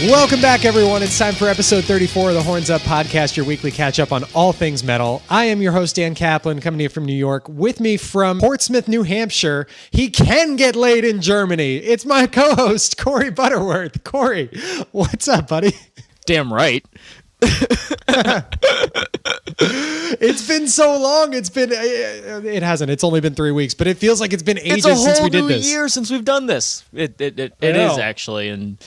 Welcome back, everyone. It's time for episode 34 of the Horns Up Podcast, your weekly catch-up on all things metal. I am your host, Dan Kaplan, coming to you from New York. With me from Portsmouth, New Hampshire, he can get laid in Germany. It's my co-host, Corey Butterworth. Corey, what's up, buddy? Damn right. It's been so long. It hasn't. It's only been 3 weeks, but it feels like it's been ages since we did this. It's a whole new year since we've done this. It is actually, and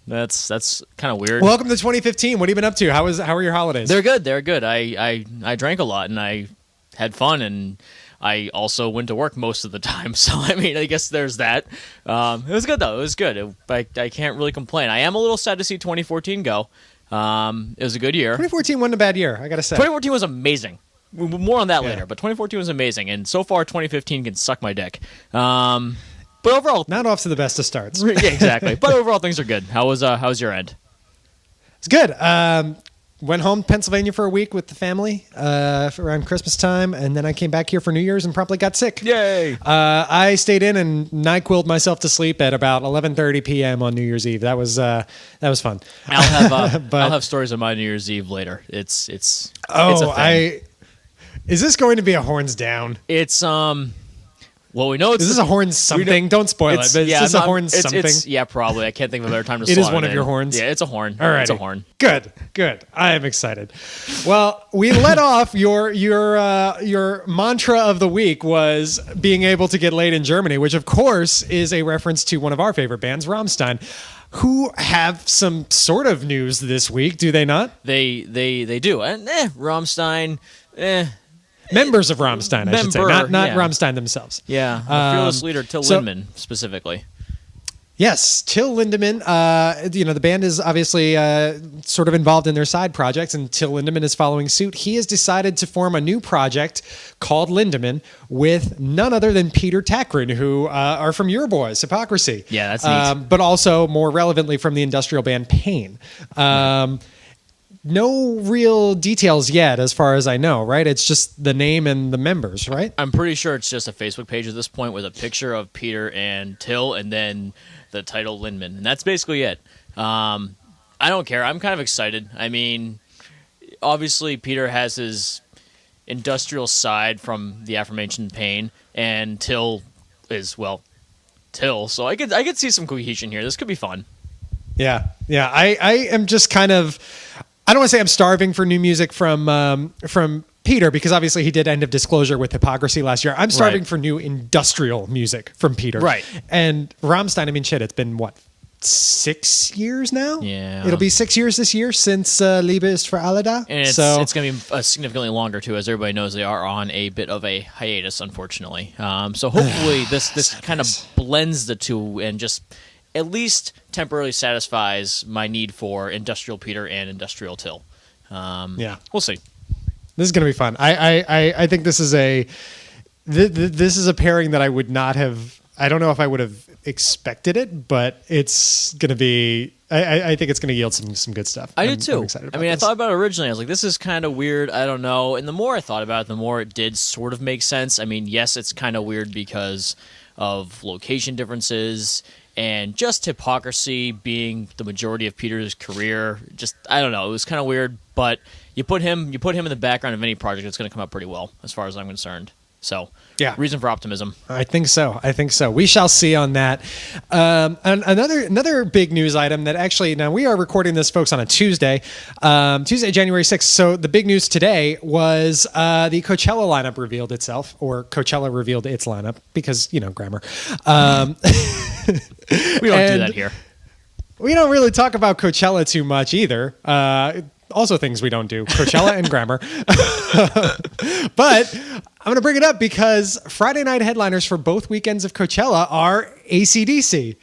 that's kind of weird. Welcome to 2015. What have you been up to? How are your holidays? They're good. They're good. I drank a lot and I had fun, and I also went to work most of the time. So I mean, I guess there's that. It was good though. It was good. I can't really complain. I am a little sad to see 2014 go. It was a good year. 2014 wasn't a bad year, I gotta say. 2014 was amazing. More on that later, but 2014 was amazing, and so far 2015 can suck my dick. But overall, not off to the best of starts. Yeah, exactly. But overall, things are good. How's your end? It's good. Went home to Pennsylvania for a week with the family around Christmas time, and then I came back here for New Year's and promptly got sick. Yay! I stayed in and NyQuil'd myself to sleep at about 11:30 p.m. on New Year's Eve. That was fun. I'll have stories of my New Year's Eve later. It's a thing. Is this going to be a horns down? It's Well, we know it's... Is this a horn something? Don't spoil it, but is this a horn something? Yeah, probably. I can't think of a better time to slot it is one of your horns? Yeah, it's a horn. All right. It's a horn. Good. I am excited. Well, we let off your mantra of the week was being able to get laid in Germany, which, of course, is a reference to one of our favorite bands, Rammstein, who have some sort of news this week, do they not? They do. And Rammstein... Members of Rammstein, I should say, not Rammstein themselves. Yeah, the fearless leader, Till Lindemann, specifically. Yes, Till Lindemann. The band is obviously sort of involved in their side projects, and Till Lindemann is following suit. He has decided to form a new project called Lindemann with none other than Peter Tägtgren, who are from your boys, Hypocrisy. Yeah, that's neat. But also, more relevantly, from the industrial band Pain. No real details yet, as far as I know, right? It's just the name and the members, right? I'm pretty sure it's just a Facebook page at this point with a picture of Peter and Till, and then the title Lindemann, and that's basically it. I don't care. I'm kind of excited. I mean, obviously Peter has his industrial side from the aforementioned Pain, and Till is, well, Till. So I could see some cohesion here. This could be fun. Yeah. I am just kind of... I don't want to say I'm starving for new music from Peter, because obviously he did End of Disclosure with Hypocrisy last year. I'm starving for new industrial music from Peter. Right. And Rammstein, I mean, shit, it's been, 6 years now? Yeah. It'll be 6 years this year since Liebe ist für alle da. And it's going to be significantly longer, too. As everybody knows, they are on a bit of a hiatus, unfortunately. So hopefully this kind of blends the two and just... at least temporarily satisfies my need for industrial Peter and industrial Till. We'll see. This is going to be fun. I think this is this is a pairing that I would not have. I don't know if I would have expected it, but it's going to be. I think it's going to yield some good stuff. I did too. I'm excited about I this. thought about it originally. I was like, this is kind of weird. I don't know. And the more I thought about it, the more it did sort of make sense. I mean, yes, it's kind of weird because of location differences. And just Hypocrisy being the majority of Peter's career, just I don't know, it was kind of weird. But you put him in the background of any project, it's going to come out pretty well, as far as I'm concerned. So, yeah, reason for optimism. I think so. We shall see on that. And another big news item that actually, now we are recording this, folks, on a Tuesday, January 6th. So the big news today was the Coachella lineup revealed itself, or Coachella revealed its lineup, because, grammar. We don't do that here. We don't really talk about Coachella too much either. Also things we don't do, Coachella and grammar. But I'm going to bring it up because Friday night headliners for both weekends of Coachella are AC/DC.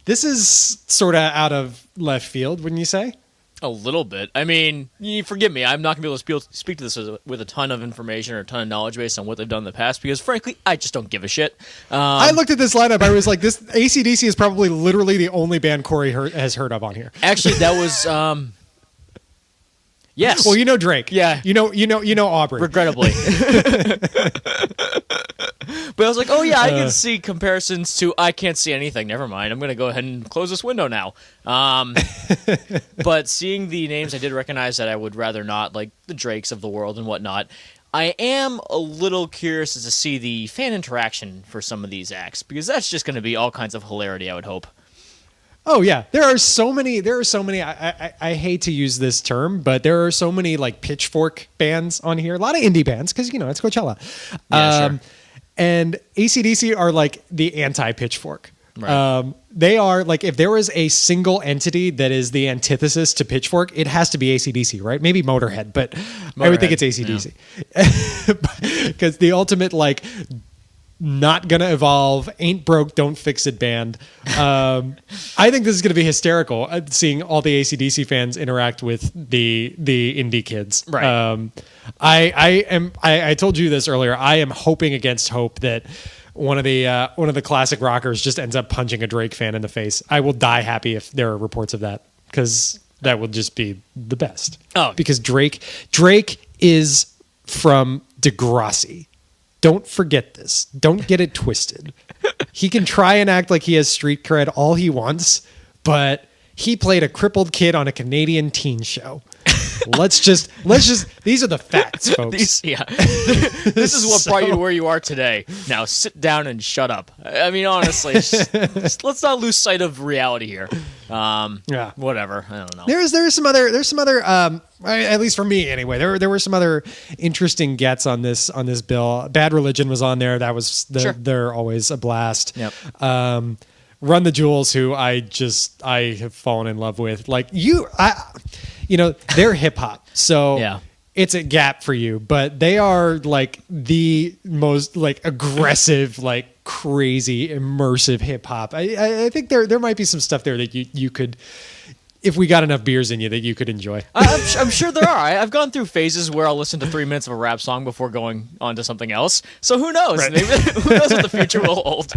This is sort of out of left field, wouldn't you say? A little bit. I mean, forgive me, I'm not going to be able to speak to this with a ton of information or a ton of knowledge based on what they've done in the past, because frankly, I just don't give a shit. I looked at this lineup, I was like, this AC/DC is probably literally the only band Corey has heard of on here. Actually, that was... Yes. Well, you know Drake. Yeah. You know Aubrey. Regrettably. But I was like, oh yeah, I can see comparisons to. I can't see anything. Never mind. I'm gonna go ahead and close this window now. But seeing the names, I did recognize that I would rather not, like the Drakes of the world and whatnot. I am a little curious to see the fan interaction for some of these acts, because that's just going to be all kinds of hilarity, I would hope. Oh yeah, there are so many. I hate to use this term, but there are so many like pitchfork bands on here. A lot of indie bands because it's Coachella. Yeah, sure. And AC/DC are like the anti-pitchfork. Right. They are like, if there was a single entity that is the antithesis to pitchfork, it has to be AC/DC, right? Maybe Motorhead, but I would think it's AC/DC because the ultimate like not gonna evolve, ain't broke, don't fix it band. I think this is gonna be hysterical, seeing all the AC/DC fans interact with the indie kids. Right. I told you this earlier. I am hoping against hope that one of the classic rockers just ends up punching a Drake fan in the face. I will die happy if there are reports of that, because that will just be the best. Oh, because Drake is from Degrassi. Don't forget this. Don't get it twisted. He can try and act like he has street cred all he wants, but he played a crippled kid on a Canadian teen show. Let's just these are the facts, folks. This is what brought you to where you are today. Now sit down and shut up. I mean, honestly, let's not lose sight of reality here. Whatever. I don't know. There's some other at least for me anyway. There were some other interesting gets on this bill. Bad Religion was on there. That was they're always a blast. Yep. Run the Jewels, who I have fallen in love with. Like they're hip hop, so it's a gap for you, but they are like the most like aggressive, like crazy, immersive hip hop. I think there might be some stuff there that you could, if we got enough beers in you, that you could enjoy. I'm sure there are. I've gone through phases where I'll listen to 3 minutes of a rap song before going on to something else. So who knows? Right. Maybe, who knows what the future will hold?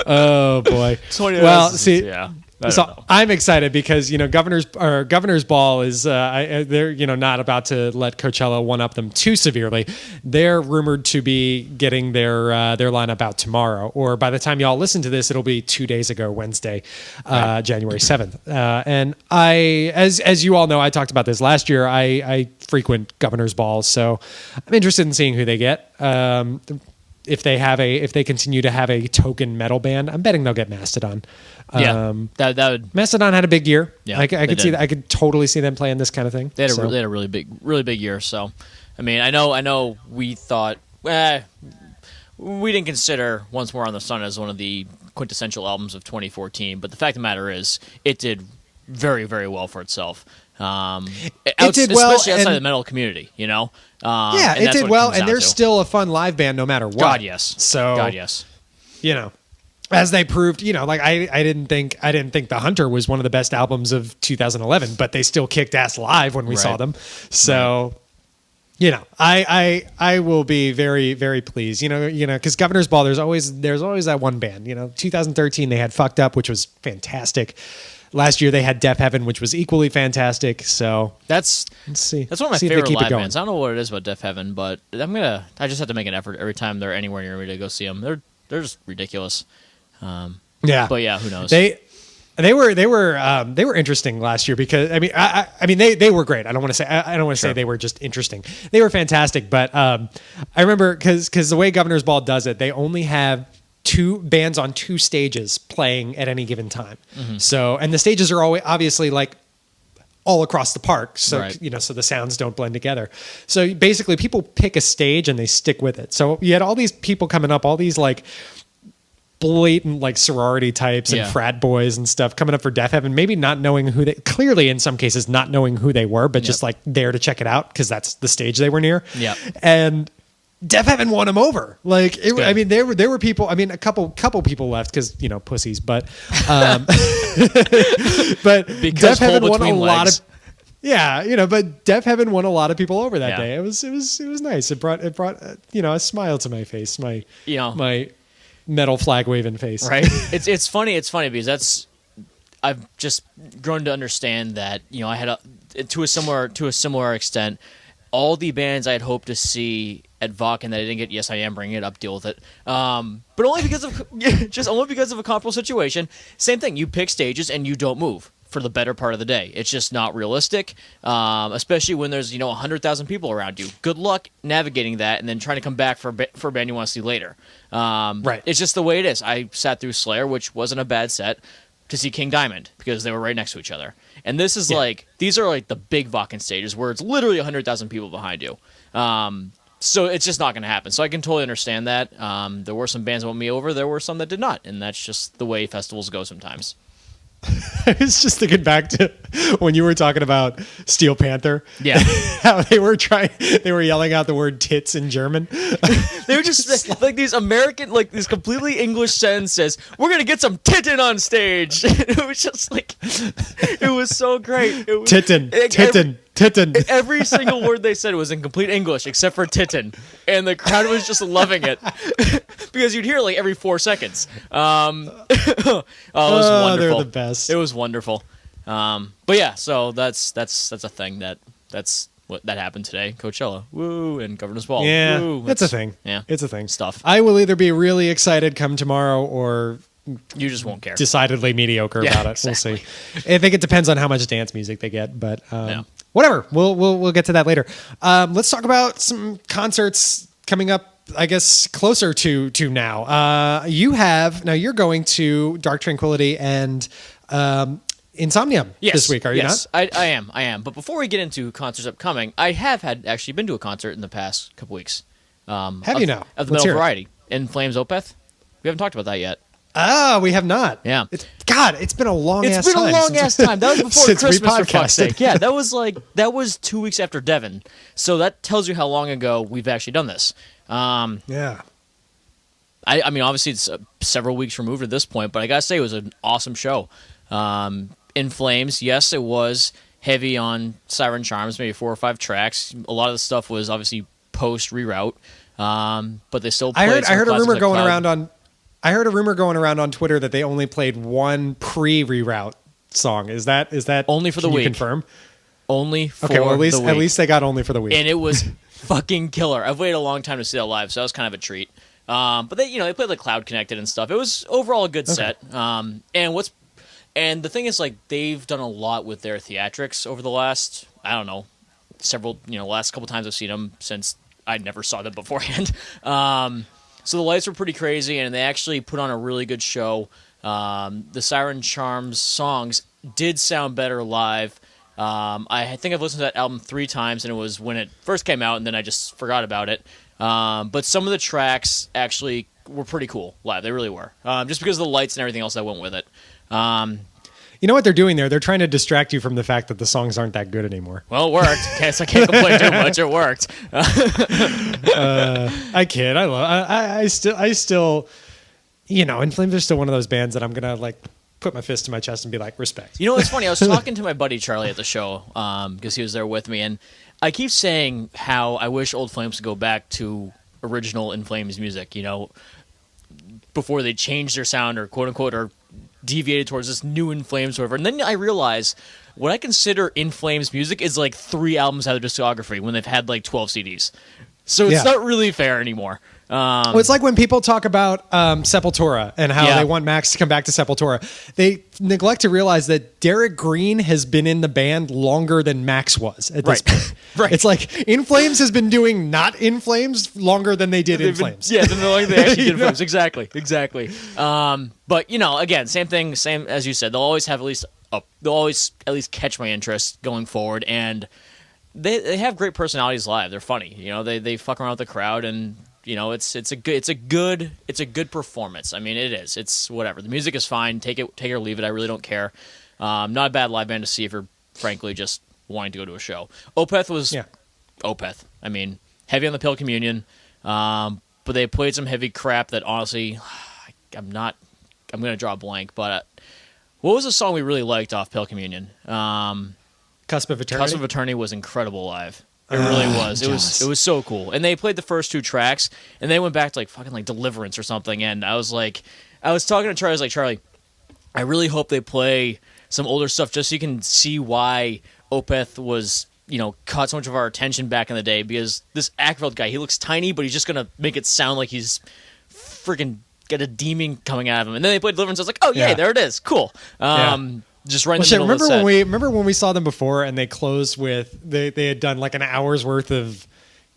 Oh boy. Well, see, yeah. So I'm excited because Governor's Ball is they're not about to let Coachella one up them too severely. They're rumored to be getting their lineup out tomorrow, or by the time y'all listen to this, it'll be 2 days ago, Wednesday, January 7th. And as you all know, I talked about this last year. I frequent Governor's Ball, so I'm interested in seeing who they get. If they continue to have a token metal band, I'm betting they'll get Mastodon. That would. Mastodon had a big year. Yeah, I could see that. I could totally see them playing this kind of thing. They had a really big year. So, I mean, I know. We thought we didn't consider Once More on the Sun as one of the quintessential albums of 2014, but the fact of the matter is, it did very, very well for itself. It did well, especially outside the metal community. It did well, and they're still a fun live band no matter what. God, yes. So, God, yes. As they proved, like I didn't think The Hunter was one of the best albums of 2011, but they still kicked ass live when we saw them. So, I will be very, very pleased. Because Governor's Ball, there's always that one band. 2013 they had Fucked Up, which was fantastic. Last year they had Deaf Heaven, which was equally fantastic. So let's see. That's one of my favorite live bands. I don't know what it is about Deaf Heaven, but I just have to make an effort every time they're anywhere near me to go see them. They're just ridiculous. But yeah, who knows? They were interesting last year because I mean they were great. I don't want to say they were just interesting. They were fantastic, but I remember because the way Governor's Ball does it, they only have two bands on two stages playing at any given time. Mm-hmm. So, and the stages are always obviously like all across the park. So, so the sounds don't blend together. So basically people pick a stage and they stick with it. So you had all these people coming up, all these like blatant like sorority types and frat boys and stuff coming up for Deaf Heaven, maybe not knowing who they, clearly in some cases not knowing who they were, but just like there to check it out because that's the stage they were near. Yeah. And Deaf Heaven won them over. Like, I mean, there were people. I mean, a couple people left because pussies. But but Deaf Heaven won a lot of. Yeah, but Deaf Heaven won a lot of people over that day. It was nice. It brought a smile to my face. My metal flag waving face. Right. It's funny. It's funny because I've just grown to understand that I had to a similar extent. all the bands I had hoped to see at Wacken that I didn't get. Yes, I am bringing it up. Deal with it. But only because of only because of a comparable situation. Same thing. You pick stages and you don't move for the better part of the day. It's just not realistic, especially when there's 100,000 people around you. Good luck navigating that and then trying to come back for a band you want to see later. Right. It's just the way it is. I sat through Slayer, which wasn't a bad set, to see King Diamond because they were right next to each other. And this is these are like the big Wacken stages where it's literally 100,000 people behind you. So it's just not going to happen. So I can totally understand that. There were some bands that won me over. There were some that did not. And that's just the way festivals go sometimes. I was just thinking back to when you were talking about Steel Panther. Yeah. How they were yelling out the word tits in German. They were just like these American, like these completely English sentences. We're going to get some tittin on stage. It was just like, it was so great. It was, tittin. Every single word they said was in complete English except for tittin. And the crowd was just loving it because you'd hear it like every 4 seconds. It was wonderful. They're the best. It was wonderful. But yeah, so that's a thing that's what that happened today. Coachella, woo, and Governor's Ball, yeah, woo. It's a thing. Yeah, it's a thing. Stuff. I will either be really excited come tomorrow or you just won't care. Decidedly mediocre about it. Exactly. We'll see. I think it depends on how much dance music they get, but whatever. We'll get to that later. Let's talk about some concerts coming up, I guess, closer to now. You're going to Dark Tranquillity and Insomnium this week, are you not? I am. But before we get into concerts upcoming, I have actually been to a concert in the past couple weeks. Have you now? Of the Metal Variety. In Flames Opeth. We haven't talked about that yet. Oh, we have not. Yeah. It's been a long ass time. It's been a long ass time. That was before since Christmas, we for fuck's sake. Yeah, that was 2 weeks after Devon. So that tells you how long ago we've actually done this. Yeah. I mean, obviously it's several weeks removed at this point, but I gotta say it was an awesome show. In Flames, yes, it was heavy on Siren Charms, maybe 4 or 5 tracks. A lot of the stuff was obviously post reroute, but they still played. I heard a rumor going around on. I heard a rumor going around on Twitter that they only played one pre-reroute song. Is that only for the week? Confirm. Only for at least they got only for the week, and it was fucking killer. I've waited a long time to see that live, so that was kind of a treat. But they played like Cloud Connected and stuff. It was overall a good set. And the thing is, like, they've done a lot with their theatrics over the last, I don't know, last couple times I've seen them since I never saw them beforehand. So the lights were pretty crazy, and they actually put on a really good show. The Siren Charms songs did sound better live. I think I've listened to that album 3 times, and it was when it first came out, and then I just forgot about it. But some of the tracks actually were pretty cool live. They really were. Just because of the lights and everything else that went with it. You know what they're doing there? They're trying to distract you from the fact that the songs aren't that good anymore. Well, it worked. Guess I can't complain too much. It worked. I kid. I still, In Flames are still one of those bands that I'm gonna like put my fist to my chest and be like, respect. You know what's funny? I was talking to my buddy Charlie at the show because he was there with me, and I keep saying how I wish Old Flames would go back to original In Flames music. Before they changed their sound or quote unquote or deviated towards this new In Flames or whatever. And then I realize what I consider In Flames music is like 3 albums out of their discography when they've had like 12 CDs. So it's not really fair anymore. Well, it's like when people talk about Sepultura and how they want Max to come back to Sepultura. They neglect to realize that Derek Green has been in the band longer than Max was at this point. Right. It's like In Flames has been doing not In Flames longer than they did In Flames. Yeah, than they actually did In Flames. Exactly. But again, same as you said. They'll always have they'll always at least catch my interest going forward, and they have great personalities live. They're funny. They fuck around with the crowd, and it's a good performance. I mean, it is. It's whatever. The music is fine. Take it or leave it. I really don't care. Not a bad live band to see if you're frankly just wanting to go to a show. Opeth was Opeth. I mean, heavy on the Pale Communion, but they played some heavy crap that honestly, I'm going to draw a blank. But what was the song we really liked off Pale Communion? Cusp of Eternity. Cusp of Eternity was incredible live. It really was. It was so cool. And they played the first 2 tracks, and they went back to fucking Deliverance or something. And I was talking to Charlie. I was like, Charlie, I really hope they play some older stuff just so you can see why Opeth was caught so much of our attention back in the day because this Akerfeld guy, he looks tiny, but he's just gonna make it sound like he's freaking got a demon coming out of him. And then they played Deliverance. I was like, oh yeah, there it is, cool. Just right in the middle of the set. Remember when we saw them before and they closed with they had done like an hour's worth of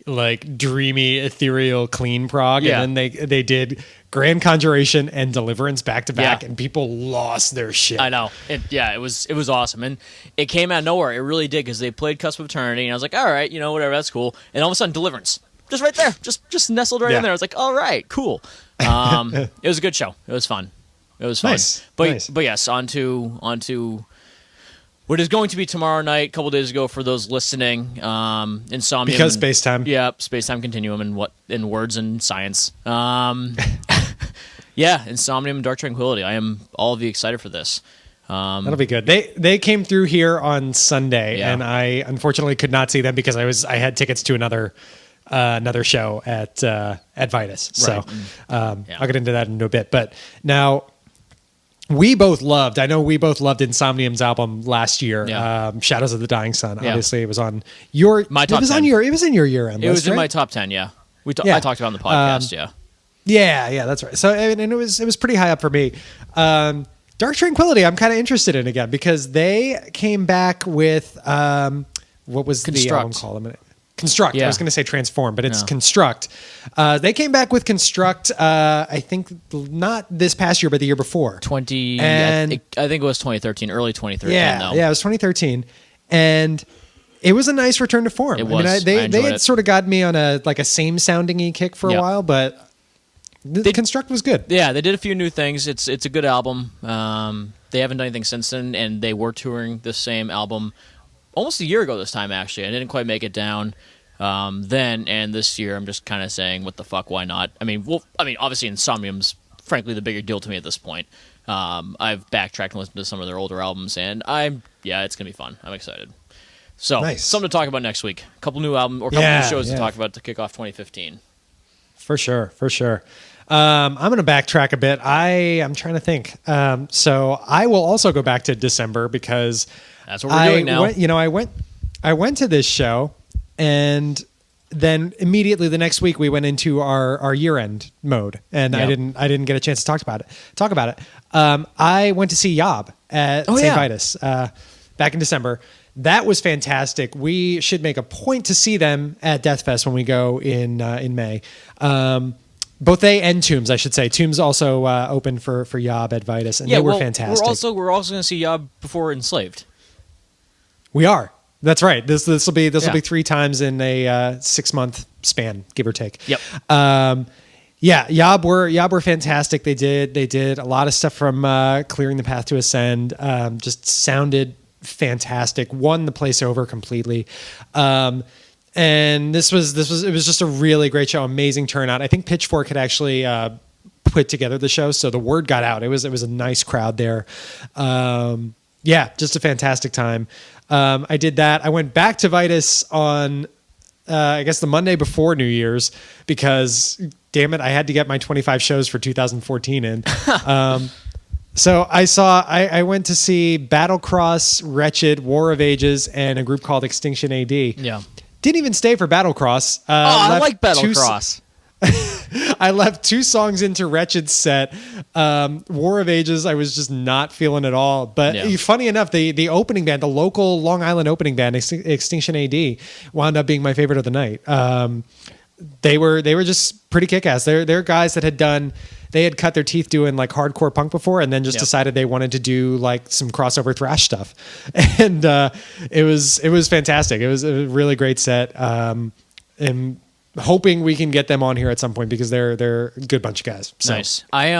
like dreamy, ethereal, clean prog, and then they did Grand Conjuration and Deliverance back to back, and people lost their shit. I know. It was awesome, and it came out of nowhere. It really did because they played Cusp of Eternity, and I was like, all right, whatever, that's cool. And all of a sudden, Deliverance, just right there, just nestled right in there. I was like, all right, cool. It was a good show. It was fun. Nice. But yes, on to what is going to be tomorrow night. A couple days ago for those listening, Insomnium because space time. Yeah, space time continuum and in words and science. Insomnium and Dark Tranquility. I am all of you excited for this. That'll be good. They came through here on Sunday, and I unfortunately could not see them because I had tickets to another show at Vitus. So I'll get into that in a bit. But now we both loved Insomnium's album last year, Shadows of the Dying Sun. Obviously, it was on my top 10. It was in your year-end list, it was in right? my top 10, yeah. I talked about it on the podcast, Yeah, that's right. So and it was pretty high up for me. Dark Tranquility, I'm kind of interested in again because they came back with what was the album called? Construct. I was going to say Transform, but it's Construct. They came back with Construct. I think not this past year, but the year before. I think it was 2013, early 2013. Yeah, it was 2013, and it was a nice return to form. It was. They had sort of got me on a same sounding kick for a while, but Construct was good. Yeah, they did a few new things. It's a good album. They haven't done anything since then, and they were touring the same album almost a year ago this time, actually. I didn't quite make it down then, and this year I'm just kind of saying, what the fuck, why not? I mean, obviously Insomnium's frankly the bigger deal to me at this point. I've backtracked and listened to some of their older albums, and it's going to be fun. I'm excited. So, something to talk about next week. A couple new albums, or a couple new shows to talk about to kick off 2015. For sure. I'm going to backtrack a bit. I'm trying to think. So I will also go back to December because that's what we're doing now. I went to this show, and then immediately the next week we went into our year-end mode, and I didn't get a chance to talk about it. I went to see Yob at St. Vitus back in December. That was fantastic. We should make a point to see them at Death Fest when we go in May. Both they and Tombs, I should say. Tombs also opened for Yob at Vitus, and they were fantastic. We're also going to see Yob before Enslaved. We are. That's right. This will be 3 times in a 6-month span, give or take. Yep. Yob were fantastic. They did a lot of stuff from Clearing the Path to Ascend. Just sounded fantastic. Won the place over completely. And it was just a really great show. Amazing turnout. I think Pitchfork had actually put together the show, so the word got out. It was a nice crowd there. Just a fantastic time. I did that. I went back to Vitus on I guess the Monday before New Year's because damn it, I had to get my 25 shows for 2014 in. So I went to see Battlecross, Wretched, War of Ages, and a group called Extinction AD. Yeah. Didn't even stay for Battlecross. I like Battlecross. I left 2 songs into Wretched's set. War of Ages, I was just not feeling at all. But funny enough, the opening band, the local Long Island opening band, Extinction AD, wound up being my favorite of the night. They were just pretty kick-ass. They're guys that they had cut their teeth doing like hardcore punk before, and then just decided they wanted to do like some crossover thrash stuff. And it was fantastic. It was a really great set. And hoping we can get them on here at some point because they're a good bunch of guys. So. Nice. I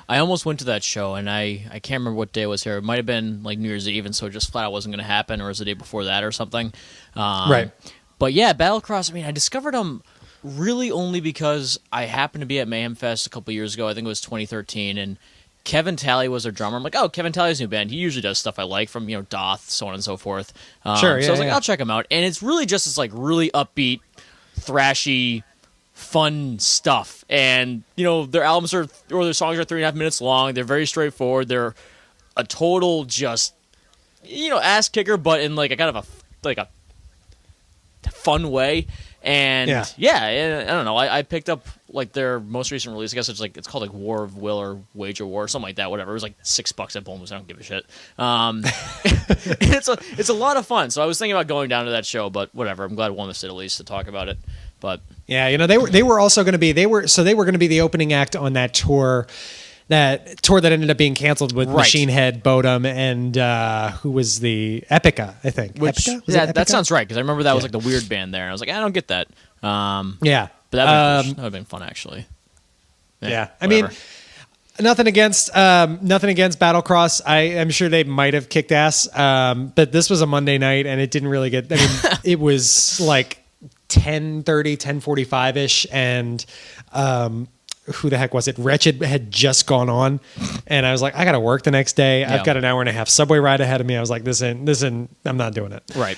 almost went to that show, and I can't remember what day it was here. It might have been like New Year's Eve, and so it just flat out wasn't going to happen, or it was the day before that or something. Right. But yeah, Battlecross, I discovered them really only because I happened to be at Mayhem Fest a couple years ago. I think it was 2013, and Kevin Talley was their drummer. I'm like, oh, Kevin Talley's new band. He usually does stuff I like from, Doth, so on and so forth. So I was like, I'll check him out. And it's really just this like really upbeat, thrashy, fun stuff. And, their albums their songs are 3.5 minutes long. They're very straightforward. They're a total just, ass kicker, but in like a kind of a fun way. And yeah, I don't know. I picked up like their most recent release. I guess it's called like War of Will or Wage of War or something like that. Whatever. It was like $6 at Bulma's. I don't give a shit. It's a lot of fun. So I was thinking about going down to that show, but whatever. I'm glad one missed it at least to talk about it. But yeah, they were also going to be going to be the opening act on that tour. That ended up being canceled with Machine Head, Bodum, and who was the Epica, I think. Epica? Yeah, Epica? That sounds right, because I remember that was like the weird band there. And I was like, I don't get that. Yeah. But that would have been fun, actually. Yeah. I mean, nothing against Battlecross. I am sure they might have kicked ass. But this was a Monday night, and it didn't really get... I mean, it was like 10:30, 10:45-ish, and... who the heck was it? Wretched had just gone on, and I was like, I got to work the next day. Yeah. I've got an hour and a half subway ride ahead of me. I was like, this ain't, I'm not doing it. Right.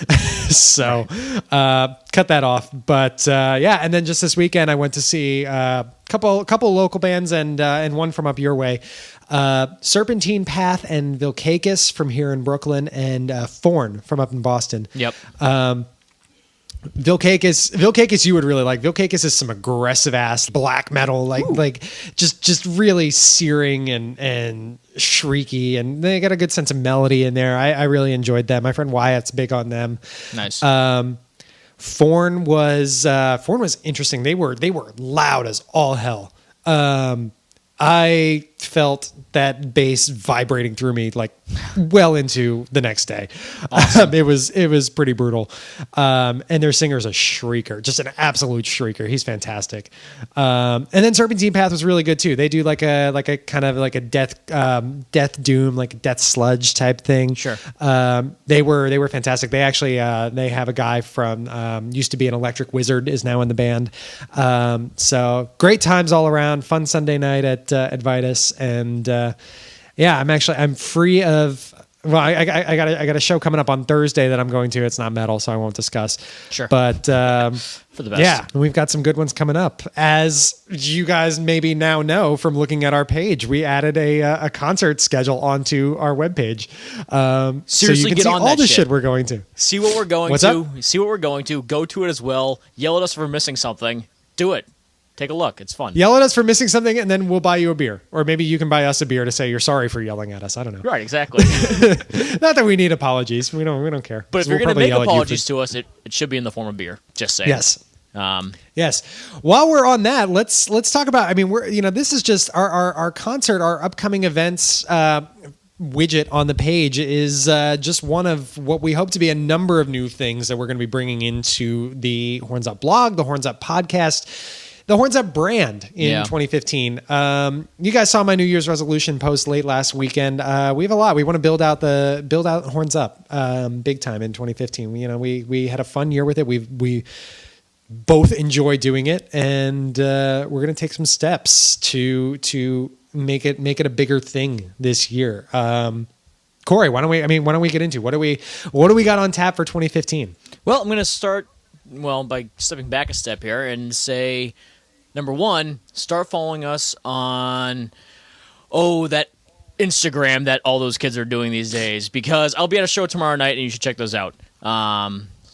So, cut that off. But, yeah. And then just this weekend, I went to see, a couple local bands and one from up your way, Serpentine Path and Vilcakis from here in Brooklyn, and, Thorn from up in Boston. Yep. Vilcakis you would really like. Vilcakis is some aggressive ass black metal, like just really searing and shrieky, and they got a good sense of melody in there. I really enjoyed them. My friend Wyatt's big on them. Nice. Thorn was interesting. They were loud as all hell. I felt that bass vibrating through me like well into the next day. Awesome. It was pretty brutal. And their singer's a shrieker, just an absolute shrieker. He's fantastic. And then Serpentine Path was really good too. They do like a kind of like a death doom, like death sludge type thing. Sure. They were fantastic. They actually, they have a guy from, used to be an Electric Wizard, is now in the band. So great times all around. Fun Sunday night at Vitus. And, yeah, I'm free of, well, I got a show coming up on Thursday that I'm going to. It's not metal, so I won't discuss. Sure. But, for the best. Yeah, we've got some good ones coming up. As you guys maybe now know from looking at our page, we added a concert schedule onto our webpage. Seriously, so you can get see on all that the shit. shit we're going to. See what we're going What's to. up? See what we're going to. Go to it as well. Yell at us for missing something. Do it. Take a look. It's fun. Yell at us for missing something, and then we'll buy you a beer. Or maybe you can buy us a beer to say you're sorry for yelling at us. I don't know. Right, exactly. Not that we need apologies. We don't care. But if you're going to make apologies to us, it should be in the form of beer. Just saying. Yes. Yes. While we're on that, let's talk about. I mean, this is just our concert, our upcoming events. Widget on the page is just one of what we hope to be a number of new things that we're going to be bringing into the Horns Up blog, the Horns Up podcast, the Horns Up brand in 2015. You guys saw my New Year's resolution post late last weekend. We have a lot. We want to build out Horns Up big time in 2015. We had a fun year with it. We both enjoy doing it, and we're going to take some steps to make it a bigger thing this year. Corey, why don't we get into what do we got on tap for 2015? Well, I'm going to start by stepping back a step here and say, number one, start following us on that Instagram that all those kids are doing these days, because I'll be at a show tomorrow night and you should check those out.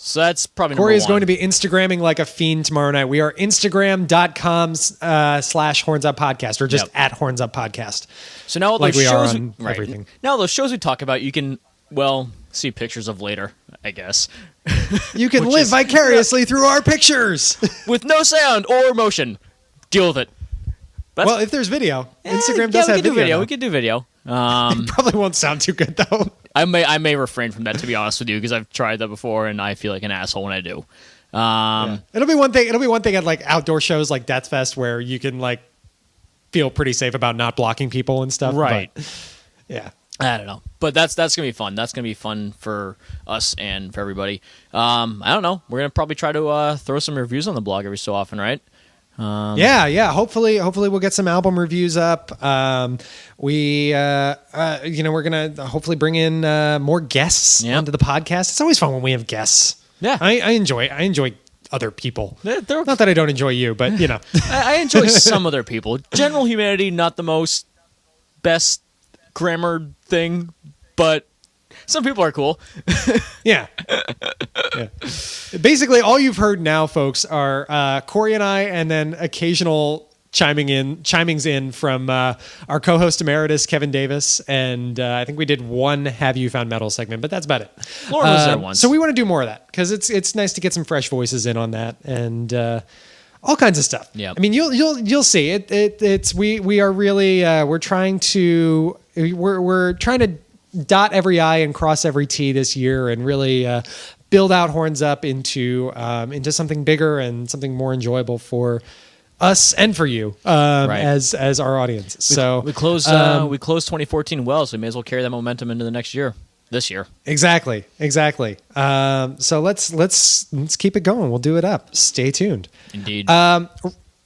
So that's probably Corey is number one. going to be Instagramming like a fiend tomorrow night. We are Instagram.com/Horns Up Podcast, or just at Horns Up Podcast. So now all like those we shows, are on everything. Now those shows we talk about, you can, see pictures of later, I guess. You can live vicariously through our pictures. With no sound or motion. Deal with it. Well, if there's video, Instagram does have video. We could do video. It probably won't sound too good, though. I may refrain from that, to be honest with you, because I've tried that before and I feel like an asshole when I do. It'll be one thing at like outdoor shows like Death Fest where you can like feel pretty safe about not blocking people and stuff. Right. But, yeah. I don't know. But that's gonna be fun. That's gonna be fun for us and for everybody. I don't know. We're gonna probably try to throw some reviews on the blog every so often, right? Yeah. Hopefully we'll get some album reviews up. We're gonna hopefully bring in more guests onto the podcast. It's always fun when we have guests. Yeah, I enjoy other people. They're not that I don't enjoy you, but I enjoy some other people. General Humanity, not the most best grammar thing, but Some people are cool. Yeah. Yeah. Basically, all you've heard now, folks, are Corey and I, and then occasional chimings in from our co-host emeritus Kevin Davis, and I think we did one "Have You Found Metal" segment, but that's about it. Lauren was there once, so we want to do more of that because it's nice to get some fresh voices in on that and all kinds of stuff. Yeah, I mean you'll see it's we are really we're trying to dot every I and cross every T this year and really build out Horns Up into something bigger and something more enjoyable for us and for you as our audience. So we closed 2014 well, so we may as well carry that momentum into the next year. This year. Exactly. So let's keep it going. We'll do it up. Stay tuned. Indeed.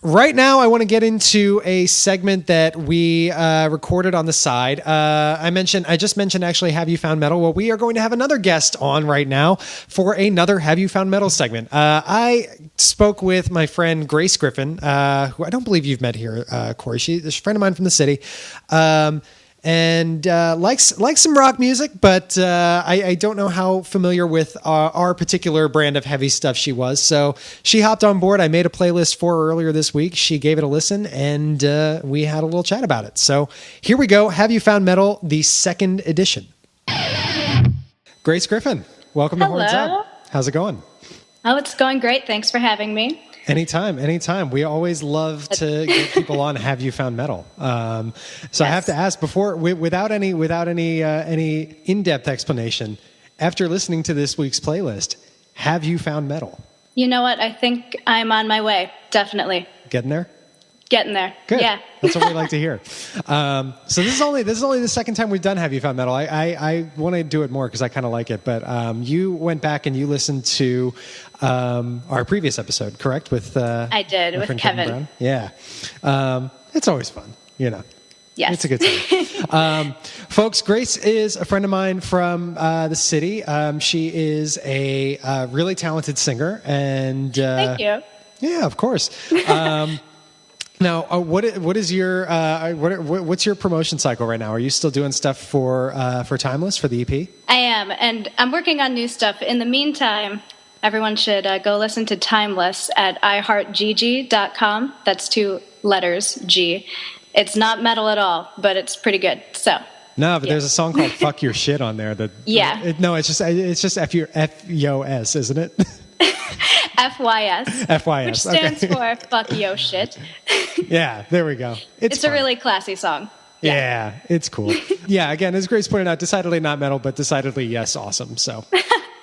Right now, I want to get into a segment that we recorded on the side. I just mentioned actually, Have You Found Metal? Well, we are going to have another guest on right now for another Have You Found Metal segment. I spoke with my friend Grace Griffin, who I don't believe you've met here, Corey. She's a friend of mine from the city. And likes some rock music, but I don't know how familiar with our particular brand of heavy stuff she was. So she hopped on board. I made a playlist for her earlier this week. She gave it a listen, and we had a little chat about it. So here we go. Have You Found Metal, the second edition. Grace Griffin, welcome to Horns Up. How's it going? Oh, it's going great. Thanks for having me. Anytime. We always love to get people on Have You Found Metal? So I have to ask without any in-depth explanation, after listening to this week's playlist, have you found metal? You know what? I think I'm on my way. Definitely. Getting there? Getting there. Good. Yeah. That's what we like to hear. So this is only the second time we've done Have You Found Metal. I want to do it more because I kind of like it. But you went back and you listened to our previous episode, correct? I did with Kevin Brown. Yeah. It's always fun, you know. Yes. It's a good time. Folks, Grace is a friend of mine from the city. She is a really talented singer, and thank you. Yeah, of course. Now, what's your promotion cycle right now? Are you still doing stuff for Timeless for the EP? I am, and I'm working on new stuff. In the meantime, everyone should go listen to Timeless at iheartgg.com. That's 2 letters, G. It's not metal at all, but it's pretty good. So. No, but there's a song called "Fuck Your Shit" on there. It's just F-U-O-S, isn't it? FYS. Which stands for "Fuck Yo Shit." Yeah, there we go. It's a really classy song. Yeah, it's cool. Yeah, again, as Grace pointed out, decidedly not metal, but decidedly yes, awesome. So,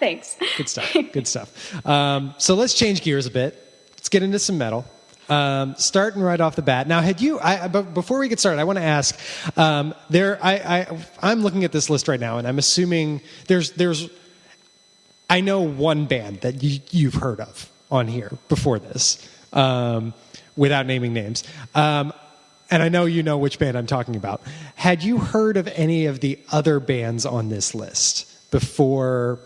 thanks. Good stuff. So let's change gears a bit. Let's get into some metal. Starting right off the bat. Now, but before we get started, I want to ask. I'm looking at this list right now, and I'm assuming there's. I know one band that you've heard of on here before this, without naming names. And I know you know which band I'm talking about. Had you heard of any of the other bands on this list before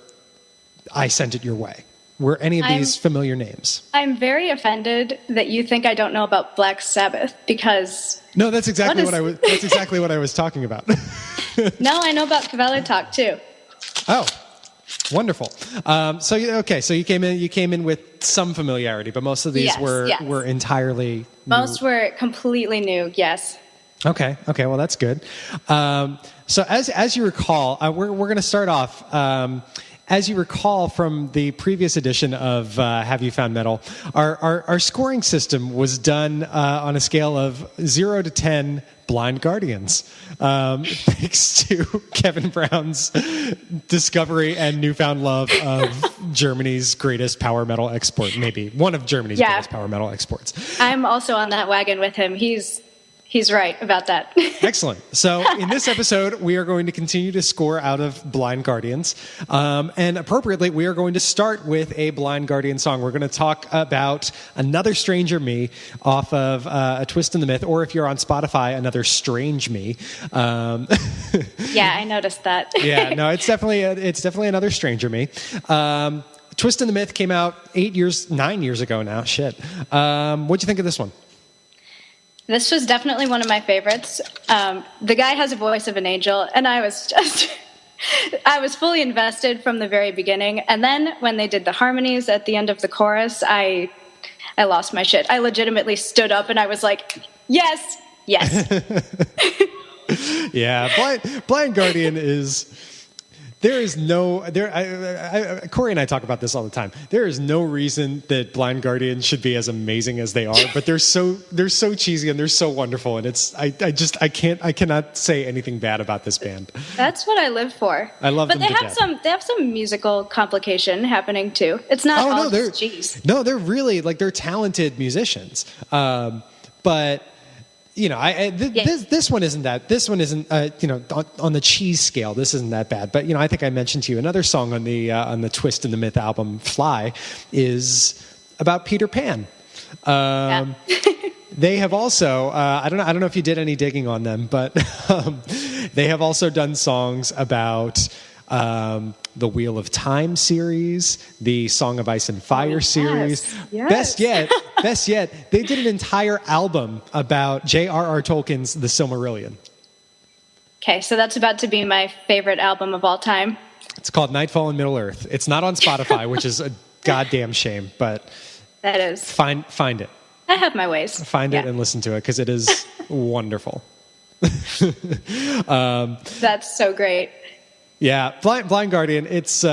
I sent it your way? Were any of these familiar names? I'm very offended that you think I don't know about Black Sabbath because... No, that's exactly what I was talking about. No, I know about Coachella Talk too. Oh, wonderful. So you came in with some familiarity, but most of these were entirely new. Most were completely new. Yes. Okay. Well, that's good. So as you recall, we're going to start off. As you recall from the previous edition of Have You Found Metal, our scoring system was done on a scale of 0 to 10 blind guardians, thanks to Kevin Brown's discovery and newfound love of Germany's greatest power metal export, maybe one of Germany's greatest power metal exports. I'm also on that wagon with him. He's right about that. Excellent. So in this episode, we are going to continue to score out of Blind Guardians. And appropriately, we are going to start with a Blind Guardian song. We're going to talk about Another Stranger Me off of A Twist in the Myth, or if you're on Spotify, Another Strange Me. Yeah, I noticed that. Yeah, no, it's definitely Another Stranger Me. Twist in the Myth came out 9 years ago now. Shit. What'd you think of this one? This was definitely one of my favorites. The guy has a voice of an angel, and I was just I was fully invested from the very beginning. And then when they did the harmonies at the end of the chorus, I lost my shit. I legitimately stood up and I was like, yes, yes. Yeah, Blind Guardian is. There is no there. Corey and I talk about this all the time. There is no reason that Blind Guardian should be as amazing as they are, but they're so cheesy and they're so wonderful. And it's I cannot say anything bad about this band. That's what I live for. I love but them they to have death. they have some musical complication happening too. It's not all just cheese. No, they're really they're talented musicians. But you know, this one isn't that. This one isn't, on the cheese scale. This isn't that bad. But I think I mentioned to you another song on the Twist and the Myth album, "Fly," is about Peter Pan. They have also, I don't know if you did any digging on them, but they have also done songs about the Wheel of Time series, the Song of Ice and Fire series. Yes. Best yet, they did an entire album about J.R.R. Tolkien's The Silmarillion. Okay, so that's about to be my favorite album of all time. It's called Nightfall in Middle Earth. It's not on Spotify, which is a goddamn shame, but that is. Find it. I have my ways. Find it and listen to it because it is wonderful. That's so great. Yeah, Blind Guardian. It's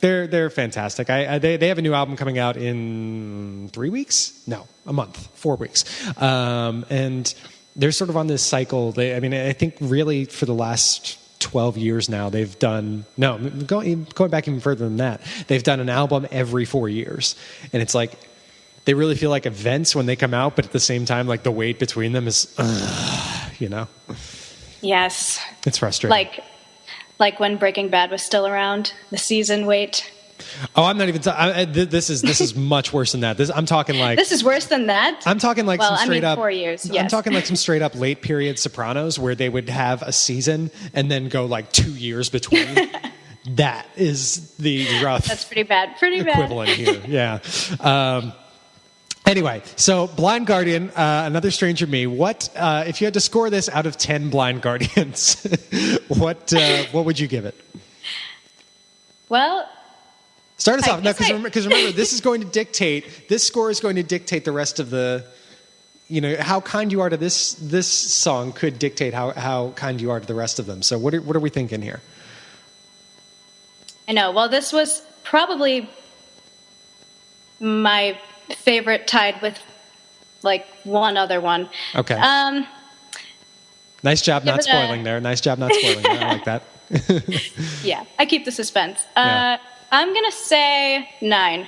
they're fantastic. They have a new album coming out in 3 weeks. No, a month, 4 weeks, and they're sort of on this cycle. I think really for the last 12 years now, they've done going back even further than that. They've done an album every 4 years, and it's like they really feel like events when they come out, but at the same time, like the wait between them is, Yes, it's frustrating. Like when Breaking Bad was still around, the season wait. Oh, I'm not even. This is much worse than that. I'm talking like. This is worse than that. I'm talking like some straight up 4 years. Yes. I'm talking like some straight up late period Sopranos where they would have a season and then go like 2 years between. That is the rough. That's pretty bad. Equivalent here. Yeah. Anyway, so Blind Guardian, Another Stranger Me. What if you had to score this out of 10 Blind Guardians? What would you give it? Well, start us off. No, because remember, this score is going to dictate the rest of the. How kind you are to this song could dictate how kind you are to the rest of them. So what are we thinking here? I know. Well, this was probably my favorite, tied with like one other one. Okay. Nice job not spoiling there. Nice job not spoiling there. I like that. Yeah, I keep the suspense. Yeah. I'm gonna say 9.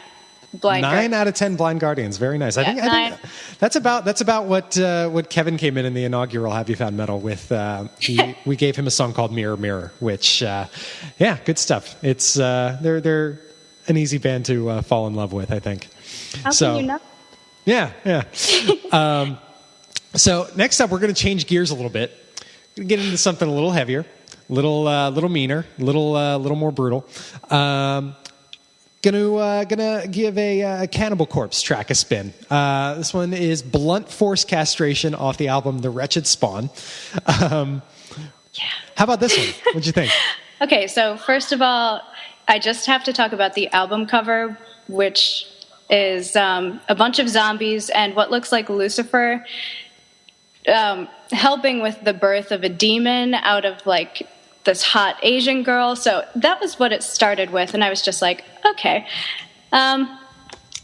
9 out of 10 Blind Guardians. Very nice. Yeah, I think that's about what Kevin came in the inaugural Have You Found Metal with. We gave him a song called Mirror Mirror, which good stuff. It's they're an easy band to fall in love with, I think. How can you not? Yeah. So next up, we're going to change gears a little bit. We're going to get into something a little heavier, little meaner, little more brutal. Gonna give a Cannibal Corpse track a spin. This one is Blunt Force Castration off the album The Wretched Spawn. How about this one? What'd you think? Okay, so first of all, I just have to talk about the album cover, which is a bunch of zombies and what looks like Lucifer helping with the birth of a demon out of like this hot Asian girl. So that was what it started with, and I was just like, okay. And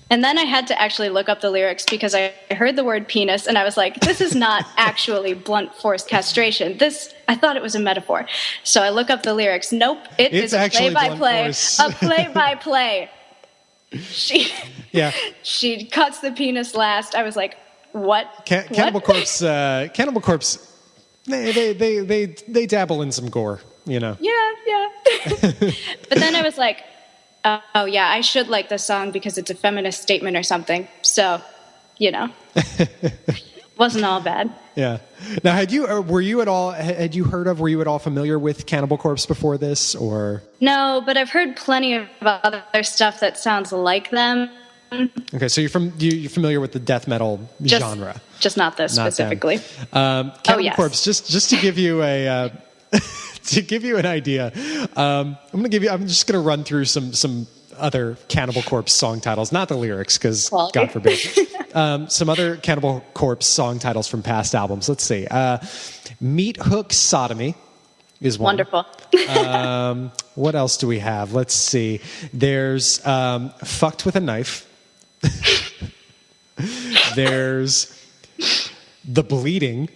then I had to actually look up the lyrics because I heard the word penis, and I was like, this is not actually blunt force castration. I thought it was a metaphor. So I look up the lyrics. Nope, it's a play-by-play. A play-by-play. She cuts the penis last. I was like, what? Cannibal Corpse. Cannibal Corpse. They dabble in some gore, Yeah. But then I was like, oh yeah, I should like this song because it's a feminist statement or something. So, wasn't all bad. Yeah. Now, were you at all familiar with Cannibal Corpse before this, or? No, but I've heard plenty of other stuff that sounds like them. Okay, so you're familiar with the death metal genre, just not this specifically. Cannibal Corpse. Just to give you a to give you an idea, I'm just gonna run through some other Cannibal Corpse song titles, not the lyrics, because God forbid. Some other Cannibal Corpse song titles from past albums. Let's see. Meat Hook Sodomy is one. Wonderful. What else do we have? Let's see. There's Fucked with a Knife. There's The Bleeding.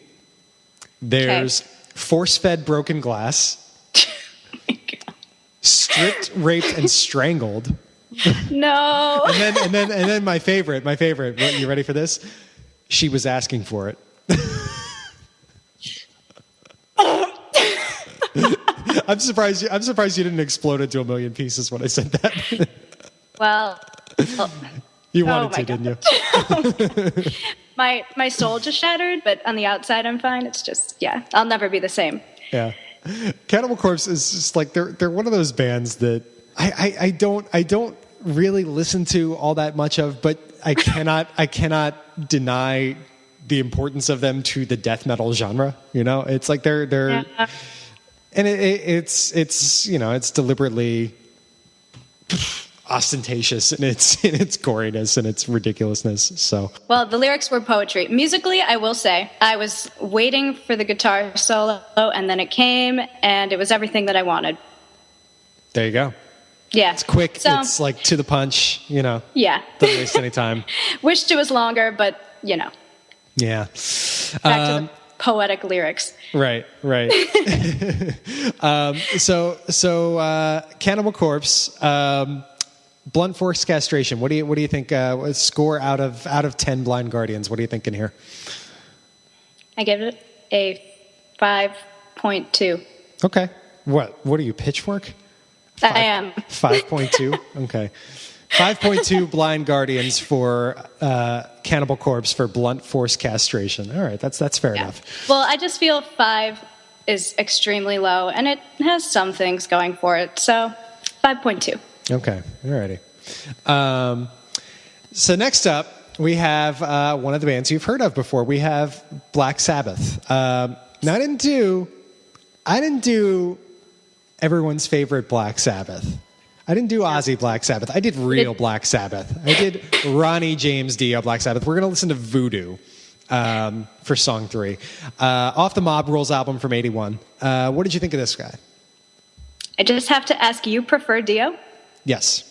There's Force-Fed Broken Glass. Stripped, Raped, and Strangled. No. And then my favorite. What, you ready for this? She Was Asking for It. I'm surprised you didn't explode into a million pieces when I said that. Well, you wanted to, didn't you? my soul just shattered, but on the outside I'm fine. It's just, I'll never be the same. Yeah. Cannibal Corpse is just like they're one of those bands that I don't really listen to all that much of, but I cannot deny the importance of them to the death metal genre. You know, it's like they're and it's you know, it's deliberately ostentatious in its goriness and its ridiculousness. So, well, the lyrics were poetry. Musically, I will say, I was waiting for the guitar solo, and then it came, and it was everything that I wanted. There you go. Yeah, it's quick. So, it's like to the punch. You know. Yeah. Doesn't waste any time. Wished it was longer, but you know. Yeah. Back to the poetic lyrics. Right. So Cannibal Corpse. Blunt force castration. What do you think? Score out of 10 Blind Guardians. What are you thinking here? I give it a 5.2. Okay. What are you, Pitchfork? I am 5.2. Okay. 5.2 Blind Guardians for Cannibal Corpse for blunt force castration. All right, that's fair enough. Well, I just feel 5 is extremely low, and it has some things going for it. So 5.2. Okay, alrighty. So next up, we have one of the bands you've heard of before. We have Black Sabbath. Now, I didn't do everyone's favorite Black Sabbath. I didn't do Ozzy Black Sabbath. I did real Black Sabbath. I did Ronnie James Dio Black Sabbath. We're going to listen to Voodoo for song 3. Off the Mob Rules album from 81. What did you think of this guy? I just have to ask, you prefer Dio? Yes.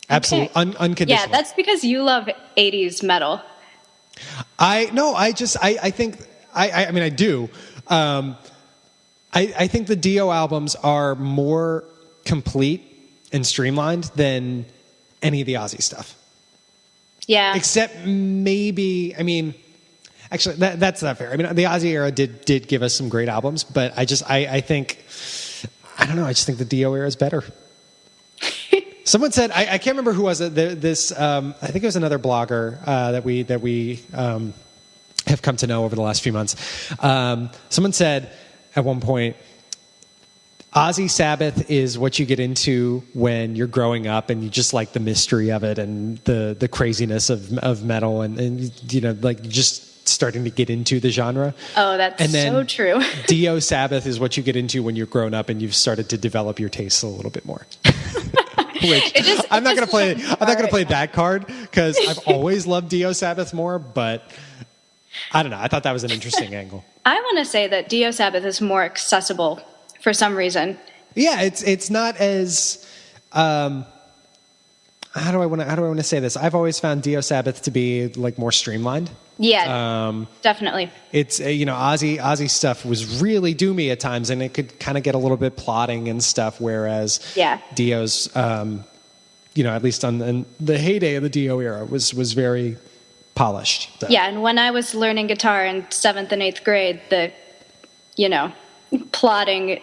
Absolutely. Okay. Unconditional. Yeah, that's because you love 80s metal. I do. I think the Dio albums are more complete and streamlined than any of the Ozzy stuff. Yeah. Except maybe, actually, that's not fair. The Ozzy era did give us some great albums, but I think, I don't know, I just think the Dio era is better. Someone said, I can't remember who was it. I think it was another blogger that we have come to know over the last few months. Someone said at one point, Ozzy Sabbath is what you get into when you're growing up and you just like the mystery of it and the craziness of metal and you know, like just starting to get into the genre. Oh, that's so true. Dio Sabbath is what you get into when you're grown up and you've started to develop your tastes a little bit more. I'm not going to play that card because I've always loved Dio Sabbath more, but I don't know. I thought that was an interesting angle. I want to say that Dio Sabbath is more accessible for some reason. Yeah, it's not as how do I want to say this? I've always found Dio Sabbath to be like more streamlined. Yeah, definitely. It's Ozzy stuff was really doomy at times, and it could kind of get a little bit plotting and stuff. Whereas Dio's, at least in the heyday of the Dio era, was very polished. So. Yeah, and when I was learning guitar in 7th and 8th grade, the plotting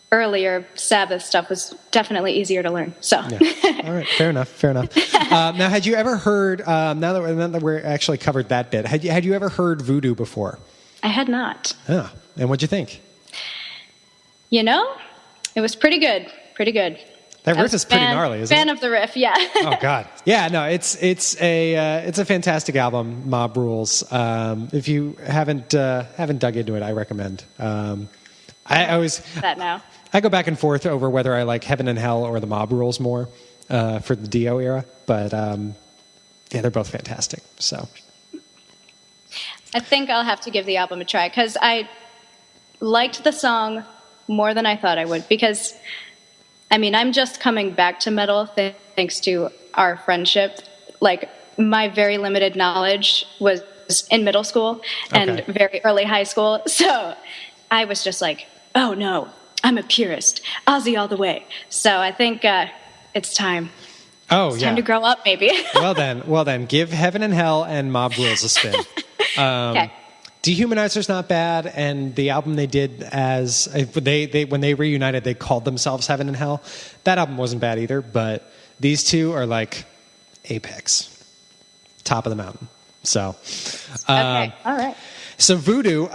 earlier Sabbath stuff was definitely easier to learn. So, all right, fair enough. Now, had you ever heard? Now that we're actually covered that bit, had you ever heard Voodoo before? I had not. Oh, and what'd you think? It was pretty good. Pretty good. That riff is pretty gnarly, isn't it? Fan of the riff, yeah. Oh God, yeah. No, it's a fantastic album. Mob Rules. If you haven't dug into it, I recommend. I always that now. I go back and forth over whether I like Heaven and Hell or the Mob Rules more for the Dio era, but yeah, they're both fantastic. So I think I'll have to give the album a try because I liked the song more than I thought I would. Because, I mean, I'm just coming back to metal thanks to our friendship. Like, my very limited knowledge was in middle school and very early high school. So I was just like, oh no, I'm a purist. Ozzy all the way. So I think it's time. Oh, it's time to grow up, maybe. well then, give Heaven and Hell and Mob Rules a spin. Okay. Dehumanizer's not bad, and the album they did as when they reunited, they called themselves Heaven and Hell. That album wasn't bad either, but these two are like apex, top of the mountain. So, Okay, all right. So Voodoo,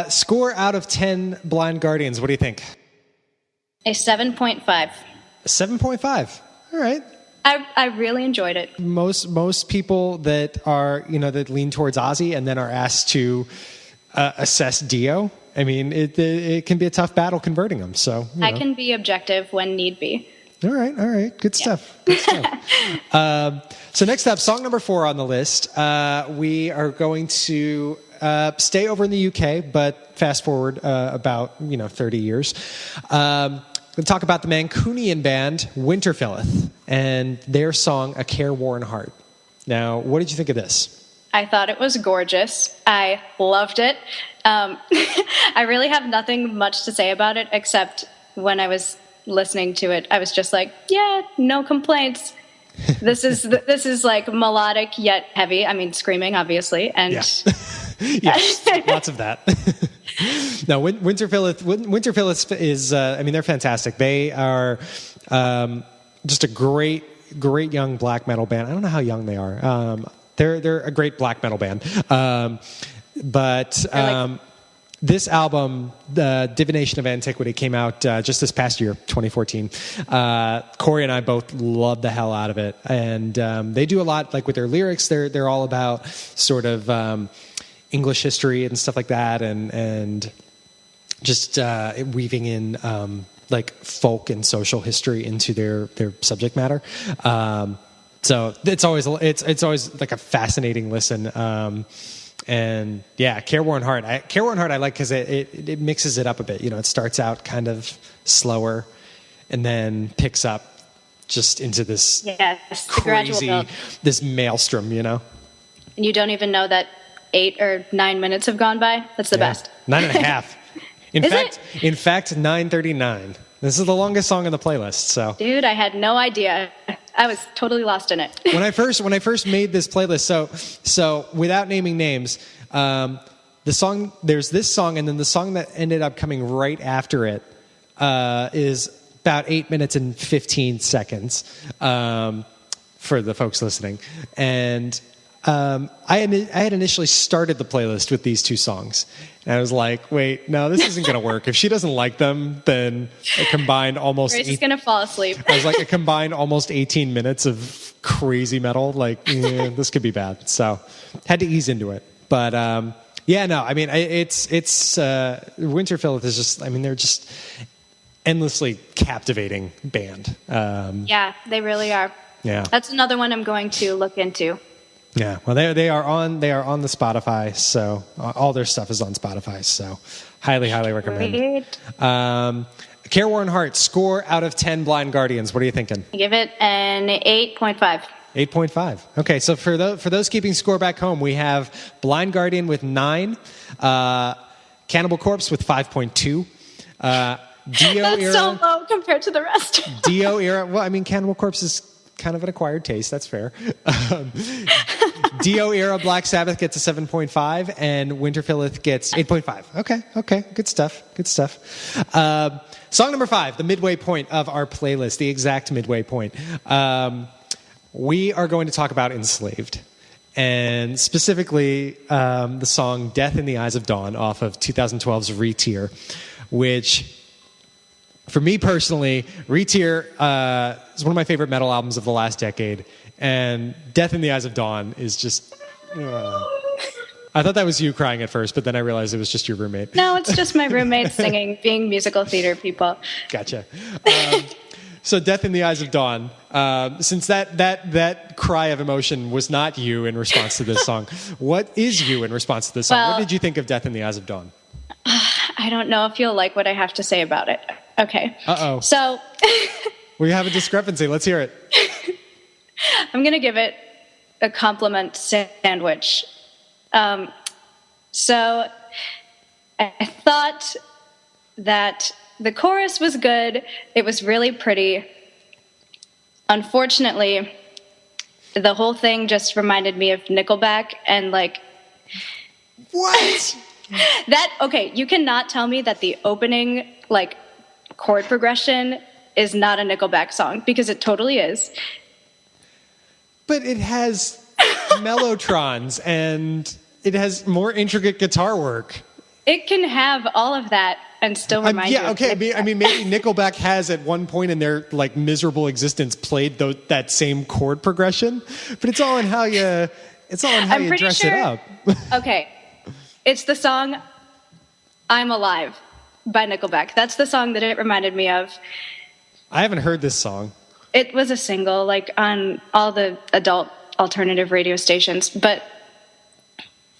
score out of 10 Blind Guardians. What do you think? A 7.5. 7.5. All right. I really enjoyed it. Most people that are, that lean towards Ozzy and then are asked to assess Dio, I mean, it can be a tough battle converting them. So I can be objective when need be. All right. Good stuff. Good stuff. So next up, song number 4 on the list. We are going to stay over in the UK, but fast forward about 30 years. We'll talk about the Mancunian band Winterfilleth and their song "A Careworn Heart." Now, what did you think of this? I thought it was gorgeous. I loved it. I really have nothing much to say about it except when I was listening to it, I was just like, yeah, no complaints. This is like melodic yet heavy. I mean, screaming, obviously, and yes, lots of that. No, Winterfilleth is. I mean, they're fantastic. They are just a great young black metal band. I don't know how young they are. They're a great black metal band. This album, The Divination of Antiquity, came out just this past year, 2014. Corey and I both loved the hell out of it, and they do a lot like with their lyrics. They're all about sort of English history and stuff like that, and just weaving in like folk and social history into their subject matter. So it's always like a fascinating listen. And yeah, Careworn Heart. I like because it mixes it up a bit. It starts out kind of slower, and then picks up just into this crazy, this maelstrom. And you don't even know that 8 or 9 minutes have gone by. That's the best. 9.5. In fact, 9:39. This is the longest song on the playlist. So, dude, I had no idea. I was totally lost in it. when I first made this playlist, so without naming names, the song, there's this song, and then the song that ended up coming right after it is about 8 minutes and 15 seconds for the folks listening. And I had initially started the playlist with these two songs. And I was like, wait, no, this isn't going to work. If she doesn't like them, then a combined almost... Grace is going to fall asleep. I was like, a combined almost 18 minutes of crazy metal. Like, this could be bad. So had to ease into it. But yeah, no, I mean, it's Winterfilleth is just, I mean, they're just endlessly captivating band. Yeah, they really are. Yeah. That's another one I'm going to look into. Yeah, well, they are on the Spotify, so all their stuff is on Spotify. So, highly recommend. Careworn Heart, score out of 10 Blind Guardians. What are you thinking? Give it an 8.5. 8.5. Okay, so for those keeping score back home, we have Blind Guardian with 9, Cannibal Corpse with 5.2. Dio That's era, so low compared to the rest. Dio era. Well, I mean, Cannibal Corpse is kind of an acquired taste. That's fair. Dio era Black Sabbath gets a 7.5, and Winterfilleth gets 8.5. Okay. Good stuff. Song number 5, the midway point of our playlist, the exact midway point. We are going to talk about Enslaved, and specifically the song Death in the Eyes of Dawn off of 2012's Re-Tear, which... For me personally, Re-Tear is one of my favorite metal albums of the last decade, and Death in the Eyes of Dawn is just... I thought that was you crying at first, but then I realized it was just your roommate. No, it's just my roommate singing, being musical theater people. Gotcha. So Death in the Eyes of Dawn, since that cry of emotion was not you in response to this song, what is you in response to this song? Well, what did you think of Death in the Eyes of Dawn? I don't know if you'll like what I have to say about it. Okay. Uh-oh. So We have a discrepancy. Let's hear it. I'm going to give it a compliment sandwich. So I thought that the chorus was good. It was really pretty. Unfortunately, the whole thing just reminded me of Nickelback and like What? that. Okay, you cannot tell me that the opening like chord progression is not a Nickelback song, because it totally is. But it has mellotrons and it has more intricate guitar work. It can have all of that and still remind you. Yeah, okay. I mean, maybe Nickelback has at one point in their like miserable existence played that same chord progression, but it's all in how you dress it up. Okay, it's the song "I'm Alive" by Nickelback. That's the song that it reminded me of. I haven't heard this song. It was a single, like on all the adult alternative radio stations, but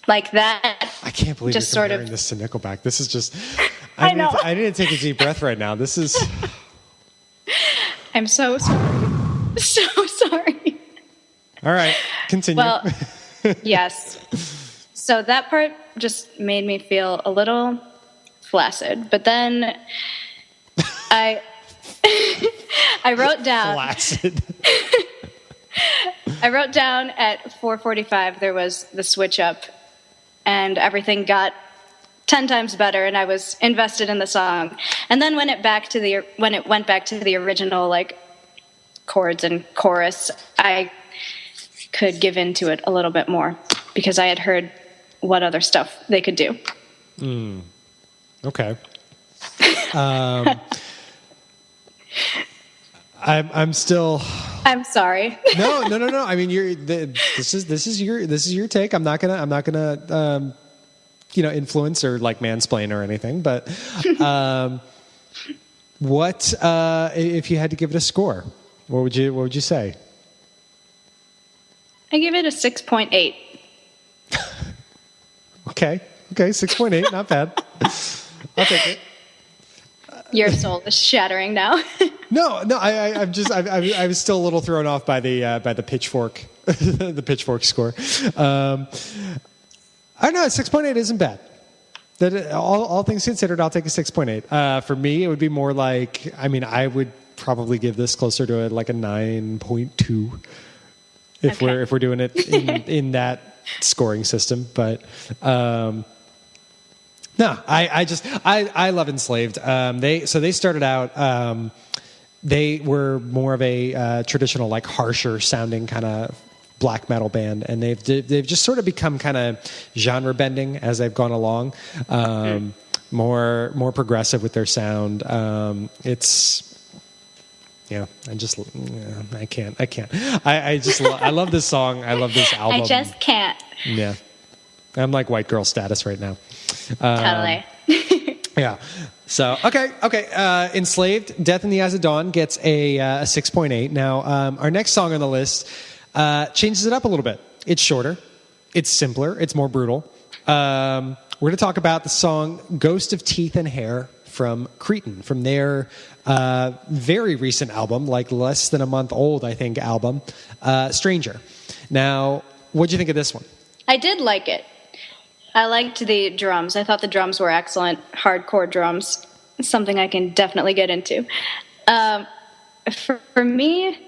like that. I can't believe just you're comparing this to Nickelback. This is just. I know. I need to take a deep breath right now. This is. I'm so sorry. So sorry. All right, continue. Well, yes. So that part just made me feel a little flaccid, but then I wrote down. Flaccid. I wrote down at 4:45 there was the switch up, and everything got 10 times better, and I was invested in the song. And then when it went back to the original like chords and chorus, I could give into it a little bit more because I had heard what other stuff they could do. Okay. I'm still. I'm sorry. No. I mean, this is your take. I'm not gonna influence or like mansplain or anything. But what if you had to give it a score? What would you say? I give it a 6.8. Okay, 6.8, not bad. I'll take it. Your soul is shattering now. No, I was still a little thrown off by the pitchfork, the pitchfork score. I don't know, 6.8 isn't bad. That all things considered, I'll take a 6.8. For me, it would be more like, I mean, I would probably give this closer to a 9.2 if we're doing it in that scoring system. But no, I love Enslaved. They started out. They were more of a traditional, like harsher sounding kind of black metal band, and they've just sort of become kind of genre bending as they've gone along. More progressive with their sound. I can't. I love this song. I love this album. I just can't. Yeah. I'm like white girl status right now. Totally. Yeah. So, okay. Enslaved, Death in the Eyes of Dawn gets a 6.8. Now, our next song on the list changes it up a little bit. It's shorter. It's simpler. It's more brutal. We're going to talk about the song Ghost of Teeth and Hair from Cretin, from their very recent album, like less than a month old, I think, album, Stranger. Now, what'd you think of this one? I did like it. I liked the drums. I thought the drums were excellent. Hardcore drums. Something I can definitely get into. For me,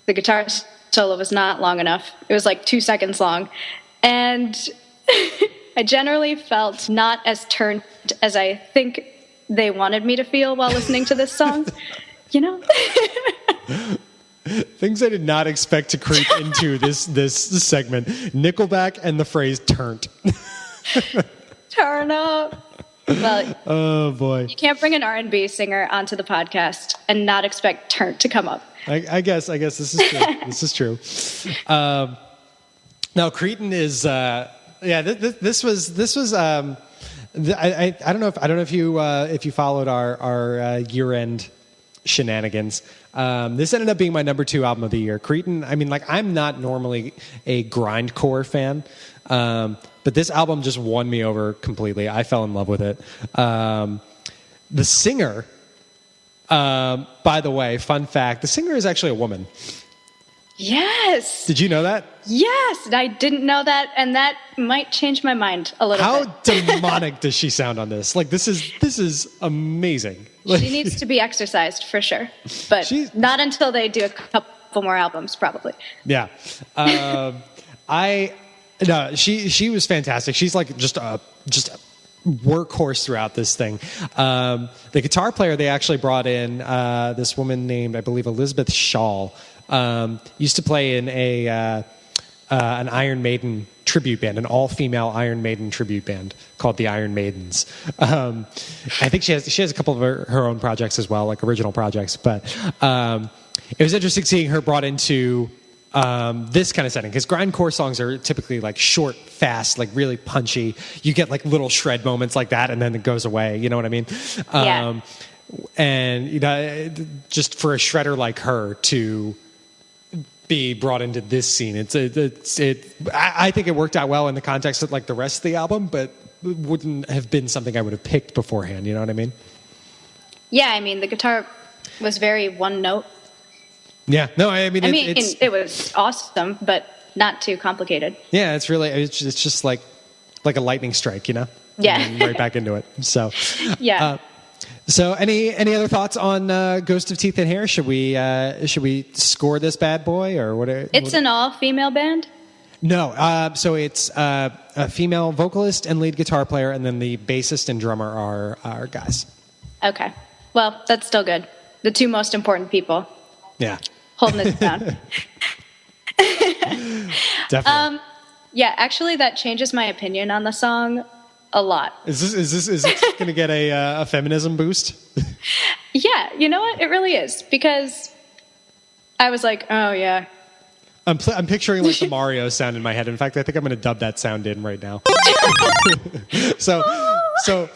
the guitar solo was not long enough. It was like 2 seconds long. And I generally felt not as turned as I think they wanted me to feel while listening to this song. You know? Things I did not expect to creep into this segment. Nickelback and the phrase "turnt." Turn up. Well, oh boy! You can't bring an R&B singer onto the podcast and not expect "turnt" to come up. I guess this is true. This is true. Now, Cretin is Yeah, this was. I don't know if you followed our year end shenanigans. This ended up being my number 2 album of the year. Cretin. I mean, like, I'm not normally a grindcore fan, but this album just won me over completely. I fell in love with it. The singer, by the way, fun fact: the singer is actually a woman. Yes. Did you know that? Yes, I didn't know that, and that might change my mind a little bit. How demonic does she sound on this? Like, this is amazing. Like, She needs to be exercised for sure, but not until they do a couple more albums, probably. Yeah, she was fantastic. She's like just a workhorse throughout this thing. The guitar player they actually brought in, this woman named, I believe, Elizabeth Shaw. Used to play in an Iron Maiden tribute band, an all-female Iron Maiden tribute band called the Iron Maidens. I think she has a couple of her own projects as well, like original projects. But it was interesting seeing her brought into this kind of setting, because grindcore songs are typically like short, fast, like really punchy. You get like little shred moments like that, and then it goes away. You know what I mean? Yeah. And just for a shredder like her to be brought into this scene, I think it worked out well in the context of like the rest of the album, but it wouldn't have been something I would have picked beforehand. You know what I mean? Yeah, I mean, the guitar was very one note. Yeah, no, I mean, it was awesome, but not too complicated. Yeah, it's just like a lightning strike, you know? Yeah. And right back into it. So, yeah. So any other thoughts on Ghost of Teeth and Hair? Should we score this bad boy, or what? It's an all-female band? No. So it's a female vocalist and lead guitar player, and then the bassist and drummer are guys. Okay. Well, that's still good. The 2 most important people. Yeah. Holding it down. Definitely. Yeah, actually, that changes my opinion on the song a lot. Is this going to get a feminism boost? Yeah, you know what? It really is, because I was like, oh yeah. I'm picturing like the Mario sound in my head. In fact, I think I'm going to dub that sound in right now. So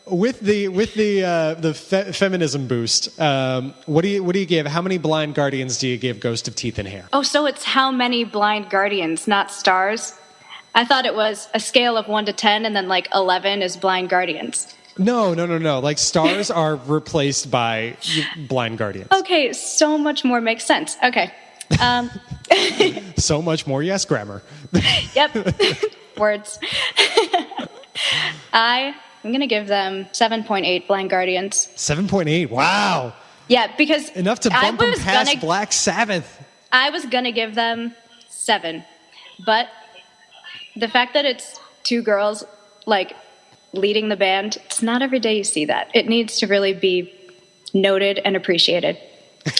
with the feminism boost, what do you give? How many blind guardians do you give Ghost of Teeth and Hair? Oh, so it's how many blind guardians, not stars? I thought it was a scale of 1 to 10, and then like 11 is blind guardians. No. Like, stars are replaced by blind guardians. Okay, so much more makes sense. Okay. So much more, yes, grammar. Yep. Words. I'm going to give them 7.8 blind guardians. 7.8, wow. Yeah, because enough to bump them past Black Sabbath. I was going to give them 7, but the fact that it's 2 girls, like, leading the band, it's not every day you see that. It needs to really be noted and appreciated.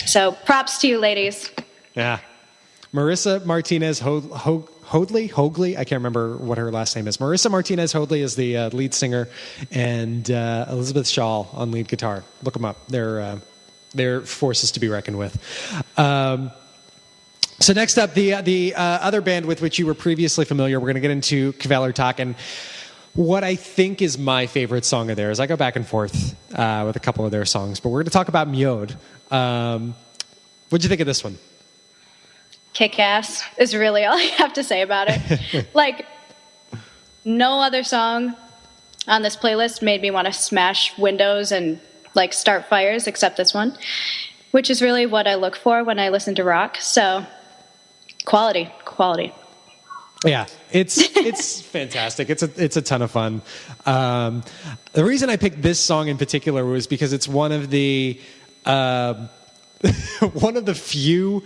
So props to you, ladies. Yeah. Marissa Martinez Hoadley, I can't remember what her last name is. Marissa Martinez Hoadley is the lead singer, and Elizabeth Shaw on lead guitar. Look them up. They're forces to be reckoned with. So next up, the other band with which you were previously familiar, we're going to get into Kvelertak Talk, and what I think is my favorite song of theirs. I go back and forth with a couple of their songs, but we're going to talk about Mjod. What'd you think of this one? Kick-ass is really all I have to say about it. Like, no other song on this playlist made me want to smash windows and, like, start fires except this one, which is really what I look for when I listen to rock. So, quality. Yeah, it's fantastic. It's a ton of fun. The reason I picked this song in particular was because it's one of the few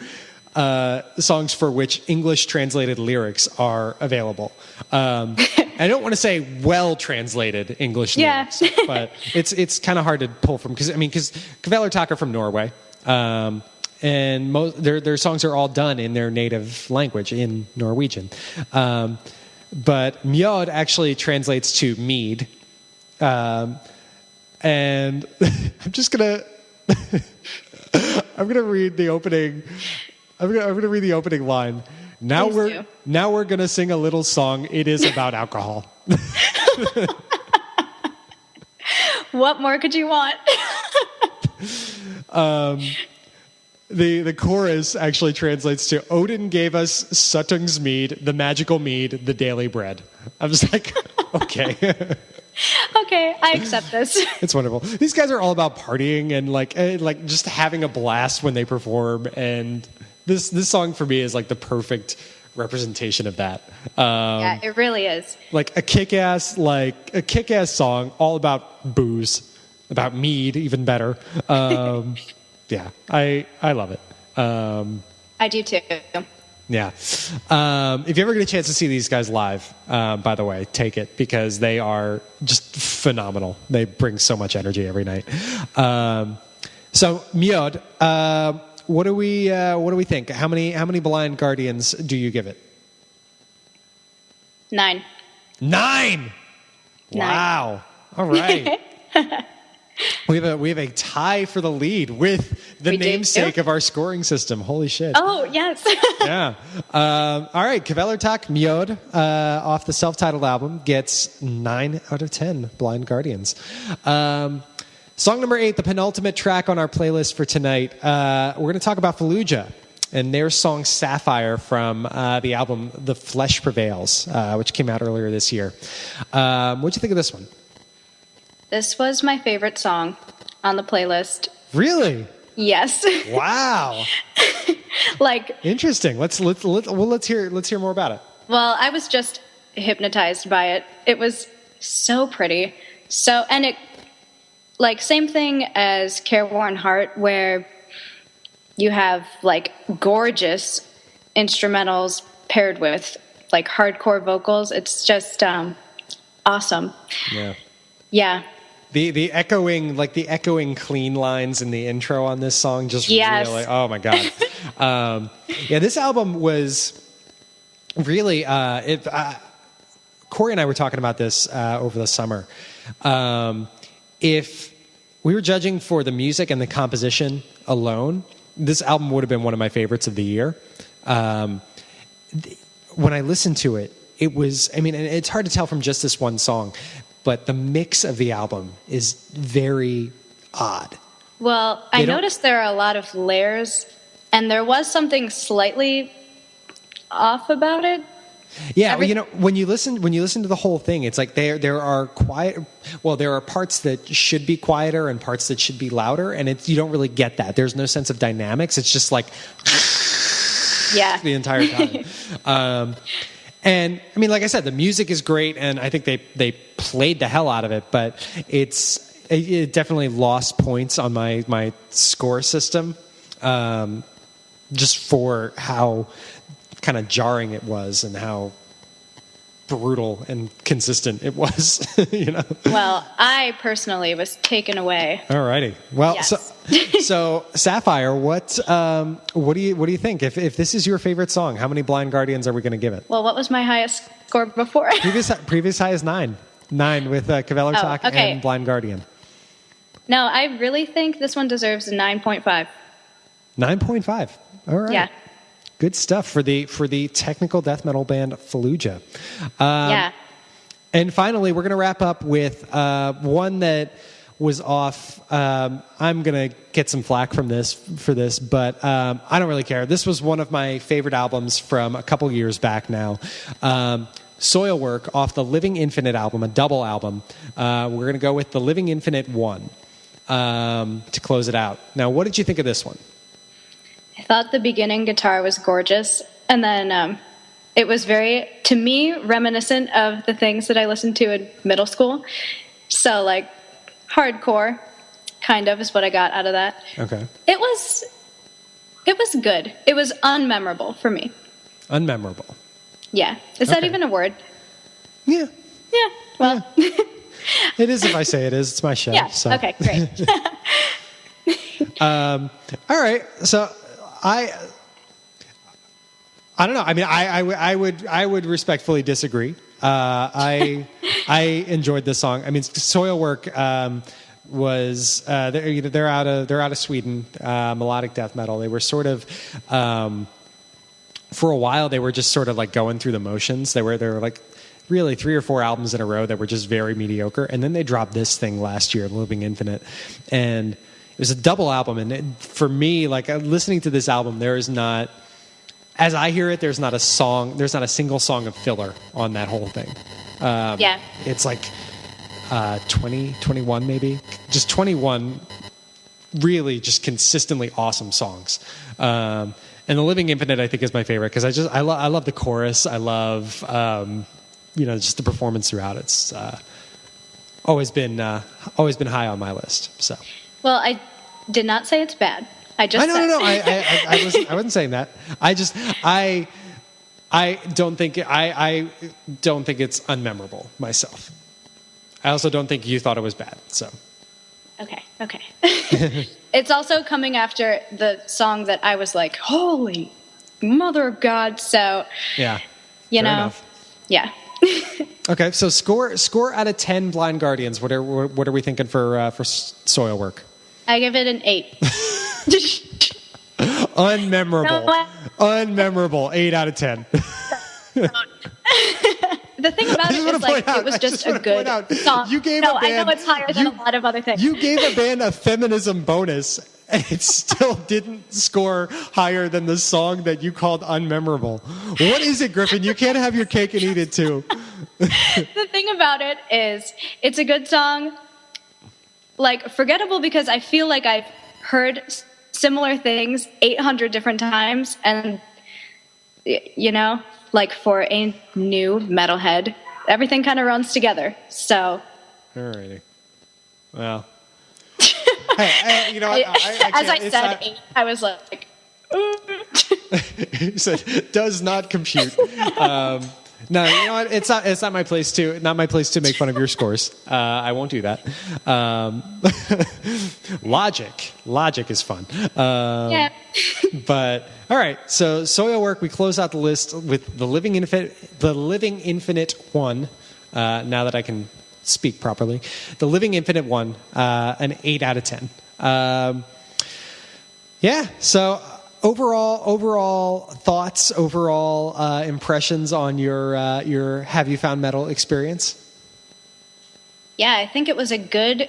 songs for which English translated lyrics are available. I don't want to say well translated English lyrics, but it's kind of hard to pull from, because Kvelertak are from Norway. And their songs are all done in their native language, in Norwegian. But Mjod actually translates to mead. And I'm just gonna read the opening. I'm gonna read the opening line. Now Please we're gonna sing a little song. It is about alcohol. What more could you want? The chorus actually translates to Odin gave us Suttung's mead, the magical mead, the daily bread. I was like, okay. Okay, I accept this. It's wonderful. These guys are all about partying and like just having a blast when they perform, and this song for me is like the perfect representation of that. Yeah, it really is. Like a kick-ass song all about booze, about mead, even better. Yeah, I love it. I do too. Yeah. If you ever get a chance to see these guys live, by the way, take it, because they are just phenomenal. They bring so much energy every night. So Mjod, what do we think? How many blind guardians do you give it? 9. 9. Wow. All right. We have a tie for the lead with the namesake of our scoring system. Holy shit. Oh, yes. Yeah. All right. Kvelertak Mjod, off the self-titled album, gets 9 out of 10 Blind Guardians. Song number 8, the penultimate track on our playlist for tonight. We're going to talk about Fallujah and their song Sapphire from the album The Flesh Prevails, which came out earlier this year. What'd you think of this one? This was my favorite song on the playlist. Really? Yes. Wow. Like, interesting. Let's hear more about it. well, I was just hypnotized by it. It was so pretty. And it, like, same thing as Careworn Heart, where you have like gorgeous instrumentals paired with like hardcore vocals. It's just awesome. Yeah. Yeah. The echoing clean lines in the intro on this song just Yes. really, oh my God. Yeah, this album was really, Corey and I were talking about this over the summer. If we were judging for the music and the composition alone, this album would have been one of my favorites of the year. When I listened to it, it was, I mean, and it's hard to tell from just this one song, but the mix of the album is very odd. Well, I noticed there are a lot of layers, and there was something slightly off about it. Yeah, you know, when you listen to the whole thing, it's like there are there are parts that should be quieter and parts that should be louder, and you don't really get that. There's no sense of dynamics. It's just like Yeah. the entire time. And I mean, like I said, the music is great, and I think they played the hell out of it. But it definitely lost points on my score system, just for how kind of jarring it was and how brutal and consistent it was. You know. Well, I personally was taken away. Alrighty. Well, Yes. so Sapphire, what do you think? If this is your favorite song, how many Blind Guardians are we going to give it? Well, what was my highest score before? Previous high is 9 with Kvelertak Oh, okay. and Blind Guardian. No, I really think this one deserves a 9.5. 9.5. All right. Yeah. Good stuff for the technical death metal band Fallujah. Yeah. And finally, we're going to wrap up with one that was off. I'm going to get some flack for this, but I don't really care. This was one of my favorite albums from a couple years back now. Soilwork off the Living Infinite album, a double album. We're going to go with the Living Infinite 1 to close it out. Now, what did you think of this one? I thought the beginning guitar was gorgeous, and then it was very, to me, reminiscent of the things that I listened to in middle school. So, like, hardcore, kind of, is what I got out of that. Okay. It was good. It was unmemorable for me. Unmemorable. Yeah. Is that Okay. even a word? Yeah. Yeah. Well, It is if I say it is. It's my show. yeah. So. Okay, great. All right. So I don't know. I mean, I would respectfully disagree. I enjoyed this song. I mean, Soilwork was they're out of Sweden, melodic death metal. They were sort of for a while they were just sort of like going through the motions. They were like really 3 or 4 albums in a row that were just very mediocre, and then they dropped this thing last year, Living Infinite, and it was a double album. And for me, like listening to this album, there is not, as I hear it, there's not a single song of filler on that whole thing. It's like 20, 21 maybe, just 21 really just consistently awesome songs. And the Living Infinite, I think, is my favorite because I love the chorus. I love just the performance throughout. It's always been high on my list. So. Well, I did not say it's bad. I wasn't saying that. I don't think it's unmemorable myself. I also don't think you thought it was bad. So. Okay. It's also coming after the song that I was like, holy mother of God. So, yeah, you know, enough. Yeah. Okay. So score out of 10 Blind Guardians. What are we thinking for soil work? I give it an 8. Unmemorable. Unmemorable. 8 out of 10. The thing about it is, like, it was just a good song. I know it's higher than a lot of other things. You gave a band a feminism bonus, and it still didn't score higher than the song that you called unmemorable. What is it, Griffin? You can't have your cake and eat it too. The thing about it is, it's a good song. Like, forgettable because I feel like I've heard similar things 800 different times, and like for a new metalhead, everything kind of runs together. So, alrighty. Well, hey, you know what? As I said, 8, I was like, you said does not compute. No, you know what? It's not my place to make fun of your scores. I won't do that. Logic is fun. Yeah. But all right, so soil work. We close out the list with the Living Infinite one. Now that I can speak properly, the Living Infinite one, an 8 out of 10. Yeah. So. Overall thoughts, impressions on your Have You Found Metal experience? Yeah, I think it was a good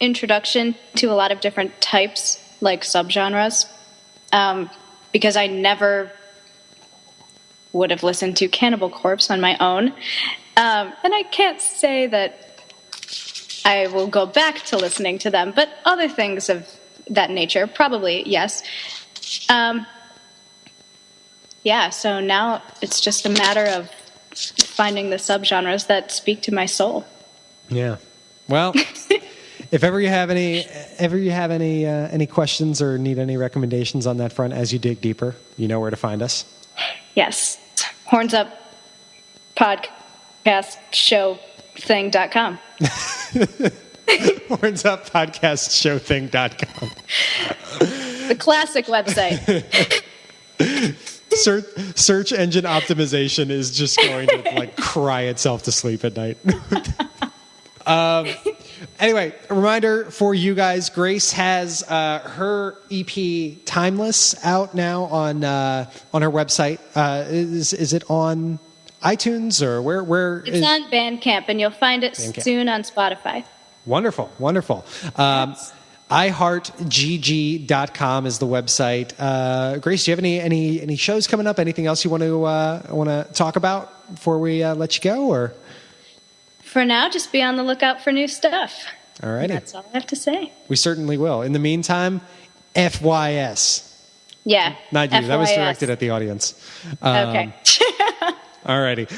introduction to a lot of different types, like subgenres, because I never would have listened to Cannibal Corpse on my own, and I can't say that I will go back to listening to them, but other things of that nature, probably yes. So now it's just a matter of finding the subgenres that speak to my soul. Yeah. Well, if ever you have any questions or need any recommendations on that front as you dig deeper, you know where to find us. Yes. Horns Up Podcast Show Thing.com. Horns Up Podcast Show Thing.com. The classic website. Search engine optimization is just going to like cry itself to sleep at night. Anyway, a reminder for you guys: Grace has her EP "Timeless" out now on her website. Is it on iTunes or where? It's on Bandcamp, and you'll find it soon on Spotify. Wonderful. Yes. iHeartGG.com is the website. Grace, do you have any shows coming up? Anything else you want to talk about before we let you go? Or for now, just be on the lookout for new stuff. All righty. That's all I have to say. We certainly will. In the meantime, FYS. Yeah. Not you. FYS. That was directed at the audience. Okay. Alrighty.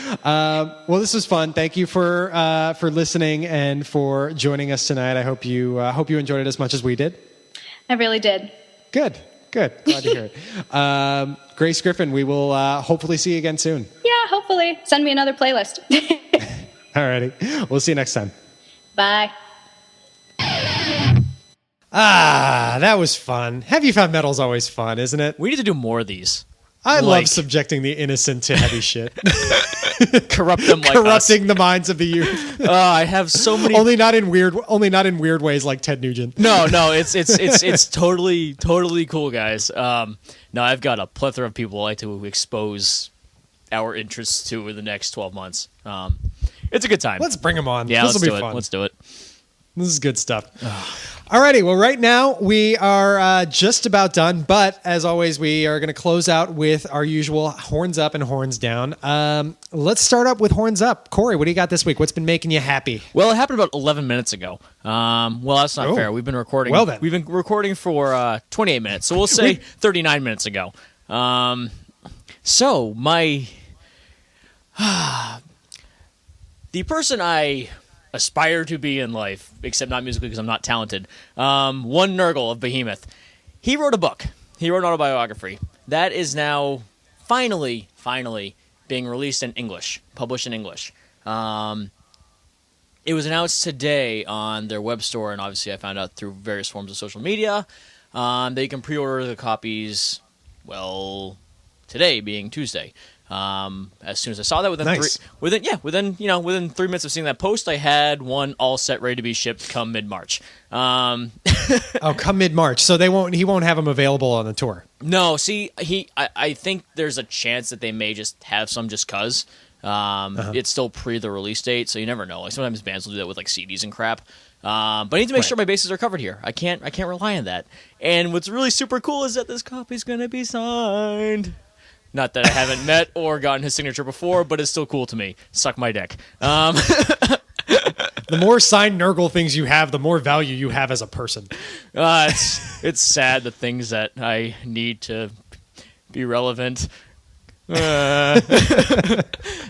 Well, this was fun. Thank you for listening and for joining us tonight. I hope you enjoyed it as much as we did. I really did. Good. Glad to hear it. Grace Griffin, we will hopefully see you again soon. Yeah, hopefully. Send me another playlist. Alrighty. We'll see you next time. Bye. That was fun. Have You Found Metal's always fun, isn't it? We need to do more of these. I like, love subjecting the innocent to heavy shit. corrupt them like Corrupting us. the minds of the youth. I have so many. only not in weird ways like Ted Nugent. No, it's totally cool, guys. No, I've got a plethora of people I like to expose our interests to in the next 12 months. It's a good time. Let's bring them on. Yeah, this will be do fun. it. Let's do it. This is good stuff. Alrighty, well, right now we are just about done, but as always, we are going to close out with our usual horns up and horns down. Let's start up with horns up. Corey, what do you got this week? What's been making you happy? Well, it happened about 11 minutes ago. Well, that's not fair. We've been recording. Well then. We've been recording for 28 minutes, so we'll say 39 minutes ago. So my the person I aspire to be in life, except not musically because I'm not talented. One Nurgle of Behemoth. He wrote a book. He wrote an autobiography that is now finally being released in English, published in English. It was announced today on their web store, and obviously I found out through various forms of social media that you can pre-order the copies. Well, today being Tuesday. As soon as I saw that, within 3 minutes of seeing that post, I had one all set, ready to be shipped come mid-March. Come mid-March. So he won't have them available on the tour. No, see, I think there's a chance that they may just have some just cause. It's still pre the release date, so you never know. Like sometimes bands will do that with like CDs and crap. But I need to make sure my bases are covered here. I can't rely on that. And what's really super cool is that this copy's gonna be signed. Not that I haven't met or gotten his signature before, but it's still cool to me. Suck my dick. The more signed Nurgle things you have, the more value you have as a person. It's sad the things that I need to be relevant. No,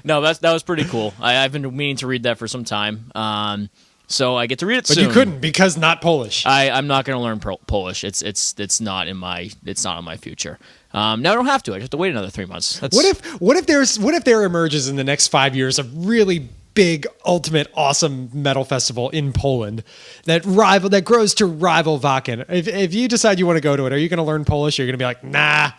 that was pretty cool. I've been meaning to read that for some time. So I get to read it soon. But you couldn't because not Polish. I'm not going to learn Polish. It's not in my future. Now I don't have to. I just have to wait another 3 months. What if there emerges in the next 5 years a really big, ultimate, awesome metal festival in Poland that grows to rival Wacken? If you decide you want to go to it, are you going to learn Polish? Or are you going to be like, nah,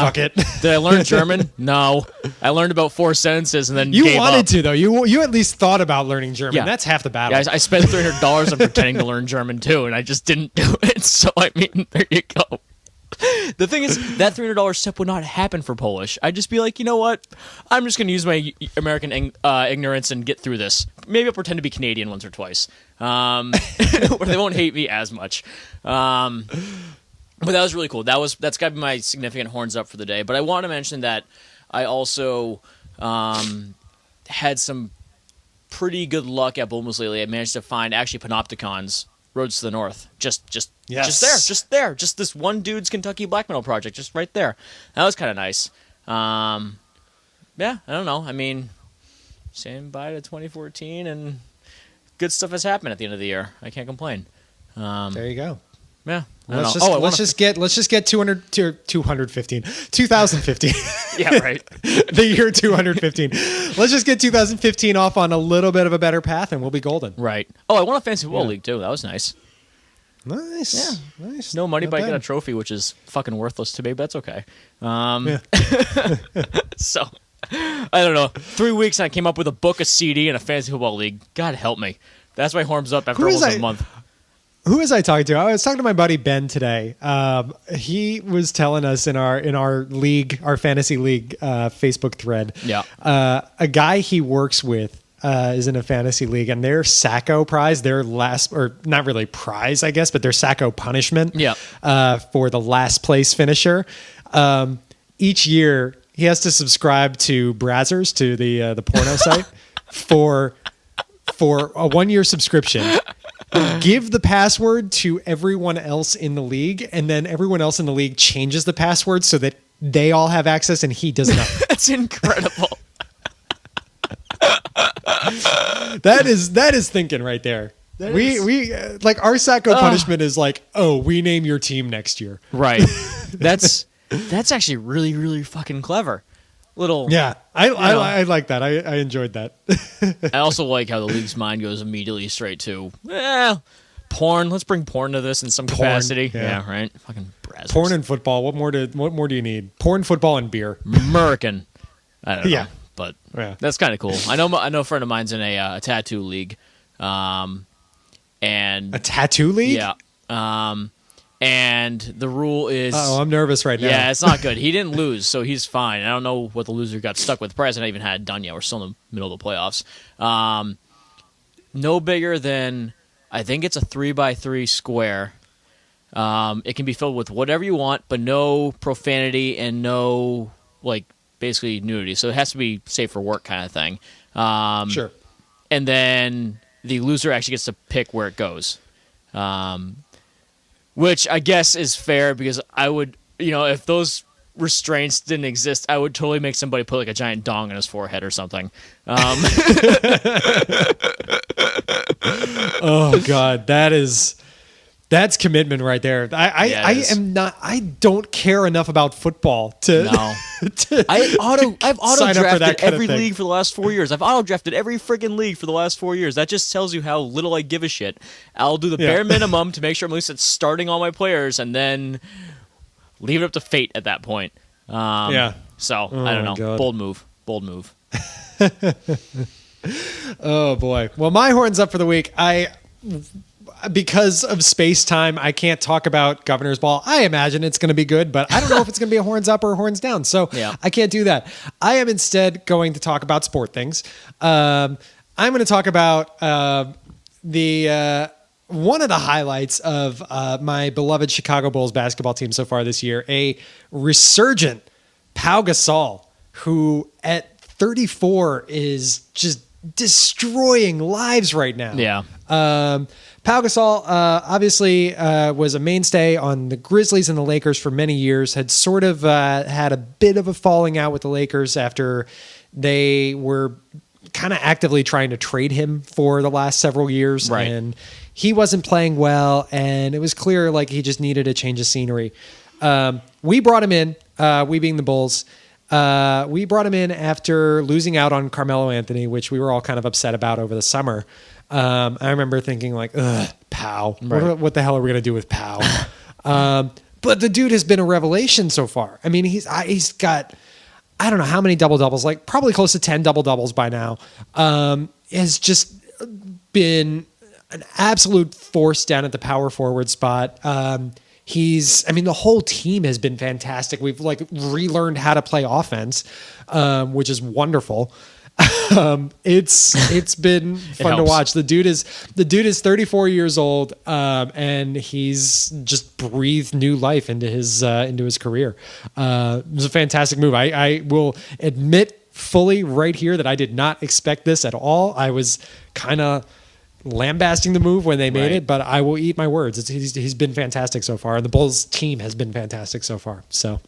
fuck it. Did I learn German? No, I learned about 4 sentences and then you gave wanted up. to though. You at least thought about learning German. Yeah. That's half the battle. Yeah, I spent $300 on pretending to learn German too, and I just didn't do it. So I mean, there you go. The thing is, that $300 step would not happen for Polish. I'd just be like, you know what? I'm just going to use my American ignorance and get through this. Maybe I'll pretend to be Canadian once or twice, where they won't hate me as much. But that was really cool. That's got to be my significant horns up for the day. But I want to mention that I also had some pretty good luck at Bulmus lately. I managed to find actually Panopticon's Roads to the North. Just there. Just this one dude's Kentucky black metal project, just right there. That was kind of nice. Yeah, I don't know. I mean, saying bye to 2014, and good stuff has happened at the end of the year. I can't complain. There you go. Yeah. Let's just get 2015. Yeah, right. The year 215. Let's just get 2015 off on a little bit of a better path, and we'll be golden. Right. Oh, I won a Fantasy Football League too. That was nice. Nice. Yeah. Nice. No money, Not but I bad. get a trophy, which is fucking worthless to me, but that's okay. Yeah. So, I don't know. 3 weeks and I came up with a book, a CD, and a Fantasy Football League. God help me. That's my horns up after almost a month. Who was I talking to? I was talking to my buddy Ben today. He was telling us in our league, our fantasy league Facebook thread. Yeah. A guy he works with is in a fantasy league, and their Sacco prize, their last, or not really prize, I guess, but their Sacco punishment. Yeah. For the last place finisher. Each year he has to subscribe to Brazzers, to the porno site, for a 1 year subscription. Give the password to everyone else in the league, and then everyone else in the league changes the password so that they all have access and he does not. That's incredible. That is thinking right there. We like our Sacco punishment is like, oh, we name your team next year. Right. That's actually really, really fucking clever. Yeah, I like that. I enjoyed that. I also like how the league's mind goes immediately straight to, Porn. Let's bring porn to this in some capacity. Yeah, right. Fucking brazzers. Porn and football. What more do you need? Porn, football, and beer. American. I don't know. But that's kind of cool. I know a friend of mine's in a tattoo league. And a tattoo league? Yeah. And the rule is... Oh, I'm nervous right now. Yeah, it's not good. He didn't lose, so he's fine. I don't know what the loser got stuck with. Probably hasn't even had it done yet. We're still in the middle of the playoffs. No bigger than... I think it's a 3x3 square. It can be filled with whatever you want, but no profanity and no, basically nudity. So it has to be safe for work kind of thing. Sure. And then the loser actually gets to pick where it goes. Which I guess is fair because I would, if those restraints didn't exist, I would totally make somebody put a giant dong on his forehead or something. Oh God, that's commitment right there. I don't care enough about football to. No. I've auto-drafted every league for the last 4 years. I've auto-drafted every freaking league for the last 4 years. That just tells you how little I give a shit. I'll do the bare minimum to make sure I'm at least starting all my players, and then leave it up to fate at that point. So I don't know. God. Bold move. Oh boy. Well, my horn's up for the week. Because of space time, I can't talk about Governor's Ball. I imagine it's going to be good, but I don't know if it's going to be a horns up or a horns down. So I can't do that. I am instead going to talk about sport things. I'm going to talk about the one of the highlights of my beloved Chicago Bulls basketball team so far this year, a resurgent Pau Gasol, who at 34 is just destroying lives right now. Yeah. Pau Gasol obviously was a mainstay on the Grizzlies and the Lakers for many years, had sort of had a bit of a falling out with the Lakers after they were kind of actively trying to trade him for the last several years. Right. And he wasn't playing well, and it was clear he just needed a change of scenery. We brought him in, we being the Bulls. We brought him in after losing out on Carmelo Anthony, which we were all kind of upset about over the summer. I remember thinking ugh, Pau. Right. What the hell are we going to do with Pau? But the dude has been a revelation so far. I mean, he's got, I don't know how many double-doubles, probably close to 10 double-doubles by now. Has just been an absolute force down at the power forward spot. The whole team has been fantastic. We've relearned how to play offense, which is wonderful. It's been fun to watch. The dude is 34 years old, and he's just breathed new life into his career. It was a fantastic move. I will admit fully right here that I did not expect this at all. I was kind of lambasting the move when they made it, but I will eat my words. He's been fantastic so far, and the Bulls team has been fantastic so far. So,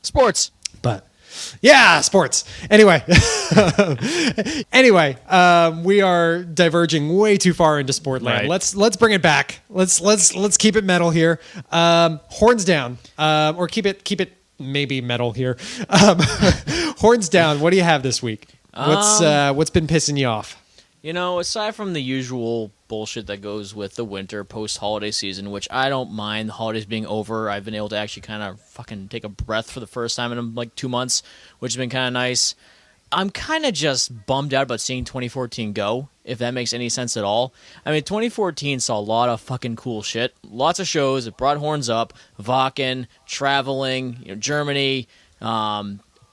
sports, but. Yeah, sports. Anyway, we are diverging way too far into sport land. Right. Let's bring it back. Let's keep it metal here. Horns down, or keep it maybe metal here. Horns down. What do you have this week? What's been pissing you off? Aside from the usual bullshit that goes with the winter post-holiday season, which I don't mind the holidays being over, I've been able to actually kind of fucking take a breath for the first time in 2 months, which has been kind of nice. I'm kind of just bummed out about seeing 2014 go, if that makes any sense at all. I mean, 2014 saw a lot of fucking cool shit. Lots of shows. It brought horns up. Wacken, traveling, Germany,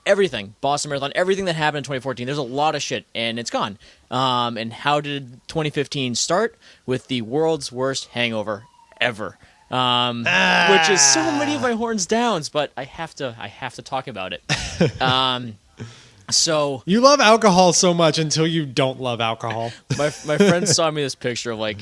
everything, Boston Marathon, everything that happened in 2014. There's a lot of shit, and it's gone. And how did 2015 start? With the world's worst hangover ever, which is so many of my horns downs, but I have to talk about it. So you love alcohol so much until you don't love alcohol. My friend saw me this picture of I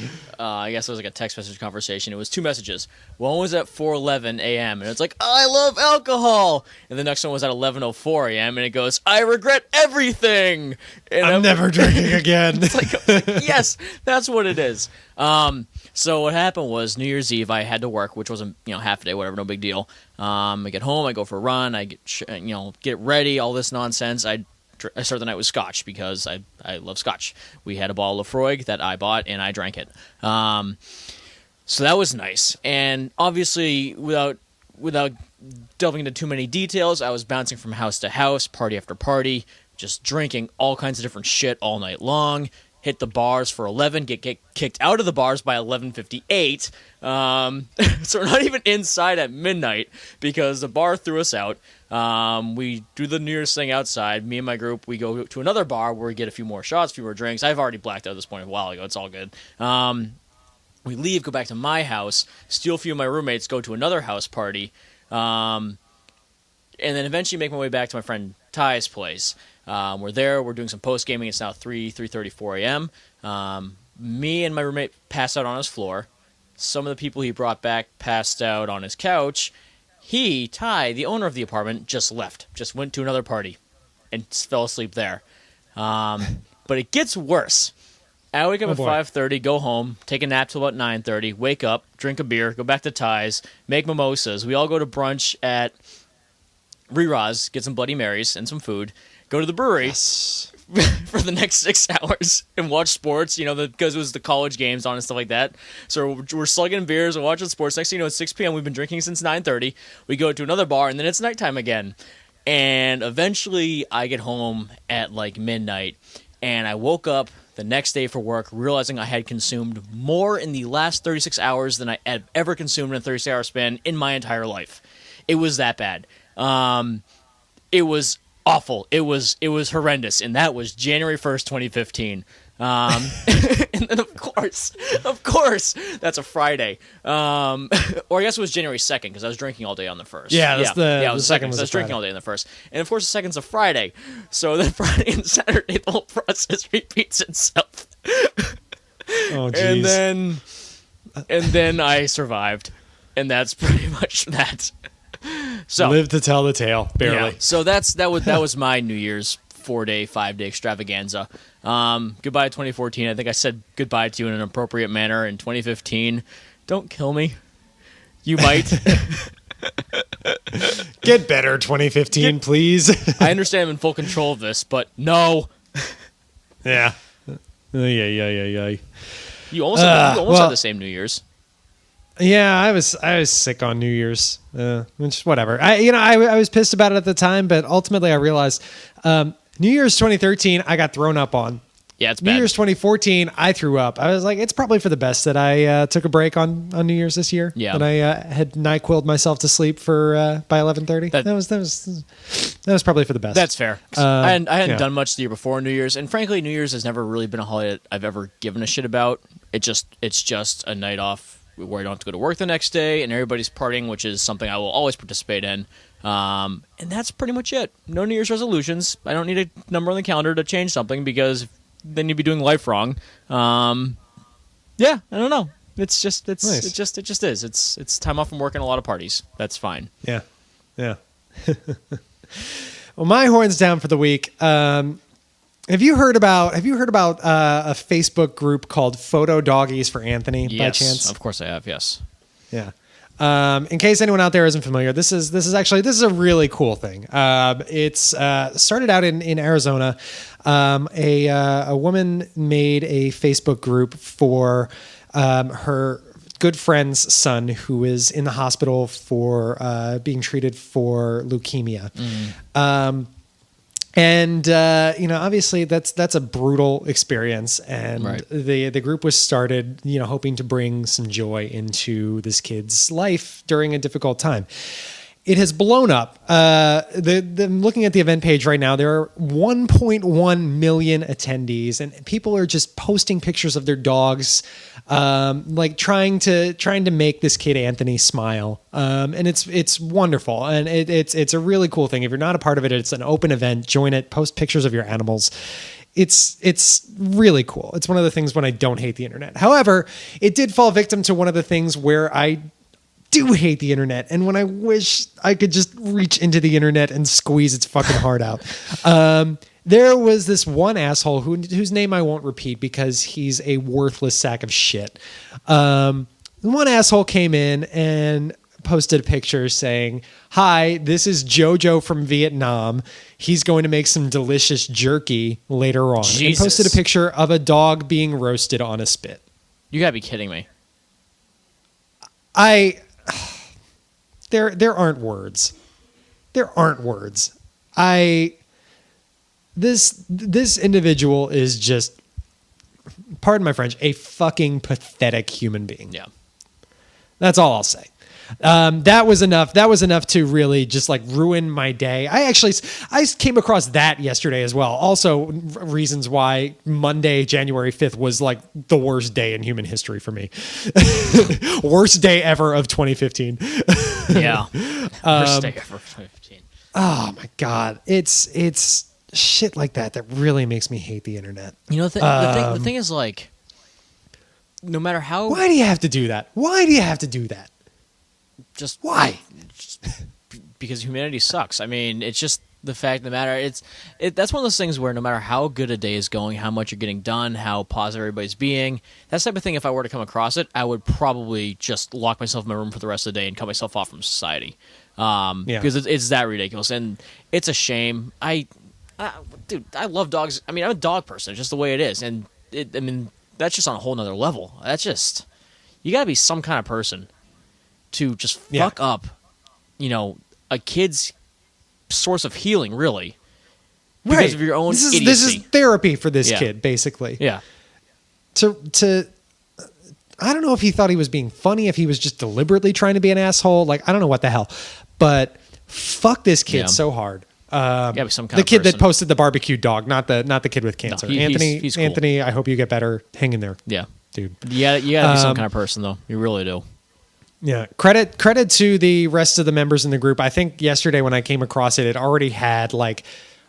guess it was a text message conversation. It was 2 messages. One was at 4:11 a.m. and it's I love alcohol, and the next one was at 11:04 a.m. and it goes, I regret everything. And I'm never drinking again. It's yes, that's what it is. So what happened was New Year's Eve I had to work, which was half a day, whatever, no big deal. I get home, I go for a run, I get ready, all this nonsense. I start the night with scotch because I love scotch. We had a bottle of Lefroy that I bought and I drank it. So that was nice. And obviously, without delving into too many details, I was bouncing from house to house, party after party, just drinking all kinds of different shit all night long. Hit the bars for 11, get kicked out of the bars by 11:58. So we're not even inside at midnight because the bar threw us out. We do the New Year's thing outside. Me and my group, we go to another bar where we get a few more shots, a few more drinks. I've already blacked out at this point a while ago. It's all good. We leave, go back to my house, steal a few of my roommates, go to another house party, and then eventually make my way back to my friend Ty's place. We're there. We're doing some post-gaming. It's now 3:34 a.m. Me and my roommate passed out on his floor. Some of the people he brought back passed out on his couch. He, Ty, the owner of the apartment, just left. Just went to another party and fell asleep there. But it gets worse. I wake up at 5:30, go home, take a nap till about 9:30, wake up, drink a beer, go back to Ty's, make mimosas. We all go to brunch at Riraz, get some Bloody Marys and some food, go to the brewery for the next 6 hours and watch sports, because it was the college games on and stuff like that. So we're slugging beers, we're watching sports. Next thing you know, it's 6 p.m. We've been drinking since 9:30. We go to another bar, and then it's nighttime again. And eventually I get home at like midnight, and I woke up the next day for work realizing I had consumed more in the last 36 hours than I had ever consumed in a 36-hour span in my entire life. It was that bad. It was awful. It was horrendous, and that was January 1st, 2015. And then of course, that's a Friday. Or I guess it was January 2nd because I was drinking all day on the 1st. Yeah, it was the second. I was drinking all day on the 1st, and of course the 2nd's a Friday. So then Friday and Saturday, the whole process repeats itself. Oh, jeez. And then I survived, and that's pretty much that. So live to tell the tale, barely. Yeah. So that was my New Year's 4-day, 5-day extravaganza. Goodbye 2014. I think I said goodbye to you in an appropriate manner in 2015. Don't kill me. You might. Get better, 2015, please. I understand I'm in full control of this, but no. Yeah. Yeah. You almost had the same New Year's. Yeah, I was sick on New Year's, which whatever. I was pissed about it at the time, but ultimately I realized New Year's 2013 I got thrown up on. Yeah, it's bad. New Year's 2014 I threw up. I was like, it's probably for the best that I took a break on New Year's this year. Yeah, that I had NyQuil'd myself to sleep for by 11:30. That was probably for the best. That's fair. I hadn't done much the year before New Year's, and frankly, New Year's has never really been a holiday that I've ever given a shit about. It's just a night off where I don't have to go to work the next day, and everybody's partying, which is something I will always participate in. And that's pretty much it. No New Year's resolutions. I don't need a number on the calendar to change something because then you'd be doing life wrong. Yeah, I don't know. Nice. It just is. It's time off from work and a lot of parties. That's fine. Yeah. Well, my horn's down for the week. Have you heard about a Facebook group called Photo Doggies for Anthony by chance? Of course I have. Yes. Yeah. In case anyone out there isn't familiar, this is a really cool thing. It's started out in Arizona. A woman made a Facebook group for her good friend's son who is in the hospital for being treated for leukemia. And obviously that's a brutal experience, and right. the group was started, hoping to bring some joy into this kid's life during a difficult time. It has blown up. I'm looking at the event page right now. There are 1.1 million attendees, and people are just posting pictures of their dogs, like trying to make this kid Anthony smile. And it's wonderful, and it's a really cool thing. If you're not a part of it, it's an open event. Join it. Post pictures of your animals. It's really cool. It's one of the things when I don't hate the internet. However, it did fall victim to one of the things where I do hate the internet, and when I wish I could just reach into the internet and squeeze its fucking heart out. There was this one asshole whose name I won't repeat because he's a worthless sack of shit. One asshole came in and posted a picture saying, "Hi, this is Jojo from Vietnam. He's going to make some delicious jerky later on." Jesus. And posted a picture of a dog being roasted on a spit. You gotta be kidding me. There aren't words. There aren't words. This individual is just, pardon my French, a fucking pathetic human being. Yeah. That's all I'll say. That was enough. That was enough to really just like ruin my day. I came across that yesterday as well. Also, reasons why Monday, January 5th was like the worst day in human history for me. Worst day ever of 2015. Yeah. Worst day ever of 2015. Oh my God. It's shit like that really makes me hate the internet. You know, the thing is, like, no matter how... Why do you have to do that? Why do you have to do that? Just why? Just because humanity sucks. I mean, it's just the fact of the matter. That's one of those things where no matter how good a day is going, how much you're getting done, how positive everybody's being, that type of thing, if I were to come across it, I would probably just lock myself in my room for the rest of the day and cut myself off from society. Because it's that ridiculous. And it's a shame. Dude, I love dogs. I mean, I'm a dog person. It's just the way it is. And that's just on a whole nother level. That's just, you got to be some kind of person to just fuck up, a kid's source of healing, really. Because of your own idiocy. This is therapy for this kid, basically. Yeah. To I don't know if he thought he was being funny, if he was just deliberately trying to be an asshole. Like, I don't know what the hell. But fuck this kid so hard. Be some kind the of kid person that posted the barbecue dog, not the kid with cancer. No, he's cool. Anthony, I hope you get better. Hang in there. Yeah. Dude. You gotta be some kind of person, though. You really do. Yeah. Credit to the rest of the members in the group. I think yesterday when I came across it already had like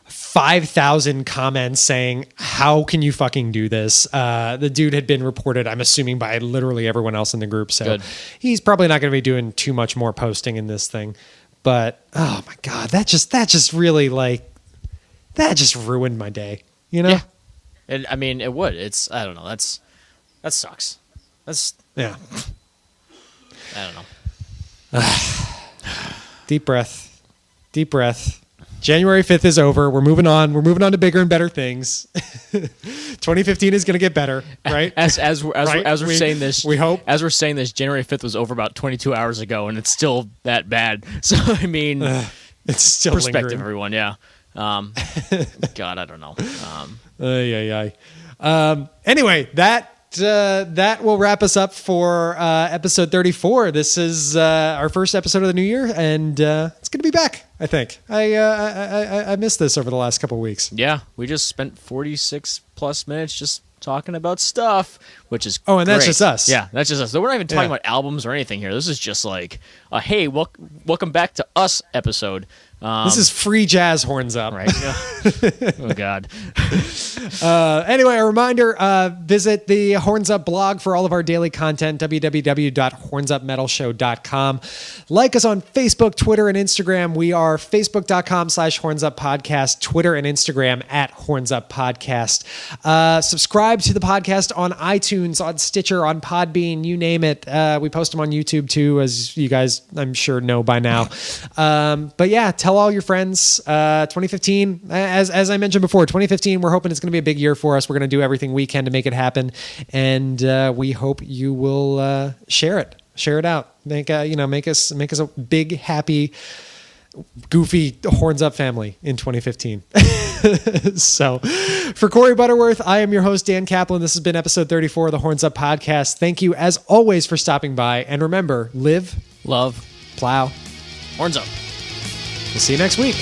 5,000 comments saying, how can you fucking do this? The dude had been reported, I'm assuming, by literally everyone else in the group. So he's probably not going to be doing too much more posting in this thing. But, oh my God, that just really that just ruined my day, Yeah. And I mean, it would. I don't know. That sucks. Yeah. I don't know. Deep breath. January 5th is over. We're moving on. We're moving on to bigger and better things. 2015 is going to get better, right? As we're saying this, we hope. As we're saying this, January 5th was over about 22 hours ago, and it's still that bad. So I mean, it's still perspective, lingering. everyone. Yeah. God, I don't know. Anyway, that will wrap us up for episode 34. This is our first episode of the new year, and it's good to be back. I think I missed this over the last couple of weeks. Yeah, we just spent 46 plus minutes just talking about stuff, which is and that's great. just us. Yeah, that's just us. We're not even talking about albums or anything here. This is just like a hey, welcome back to us episode. This is free jazz horns up. Right. Oh, God. Anyway, a reminder, visit the Horns Up blog for all of our daily content, www.hornsupmetalshow.com. Like us on Facebook, Twitter, and Instagram. We are facebook.com/hornsuppodcast, Twitter and Instagram @hornsuppodcast. Subscribe to the podcast on iTunes, on Stitcher, on Podbean, you name it. We post them on YouTube too, as you guys, I'm sure, know by now. But yeah, tell all your friends. 2015, as I mentioned before, 2015, we're hoping it's going to be a big year for us. We're going to do everything we can to make it happen, and we hope you will share it out. Make us a big, happy, goofy Horns Up family in 2015. So, for Corey Butterworth, I am your host, Dan Kaplan. This has been episode 34 of the Horns Up podcast. Thank you, as always, for stopping by, and remember, live, love, plow, horns up. We'll see you next week.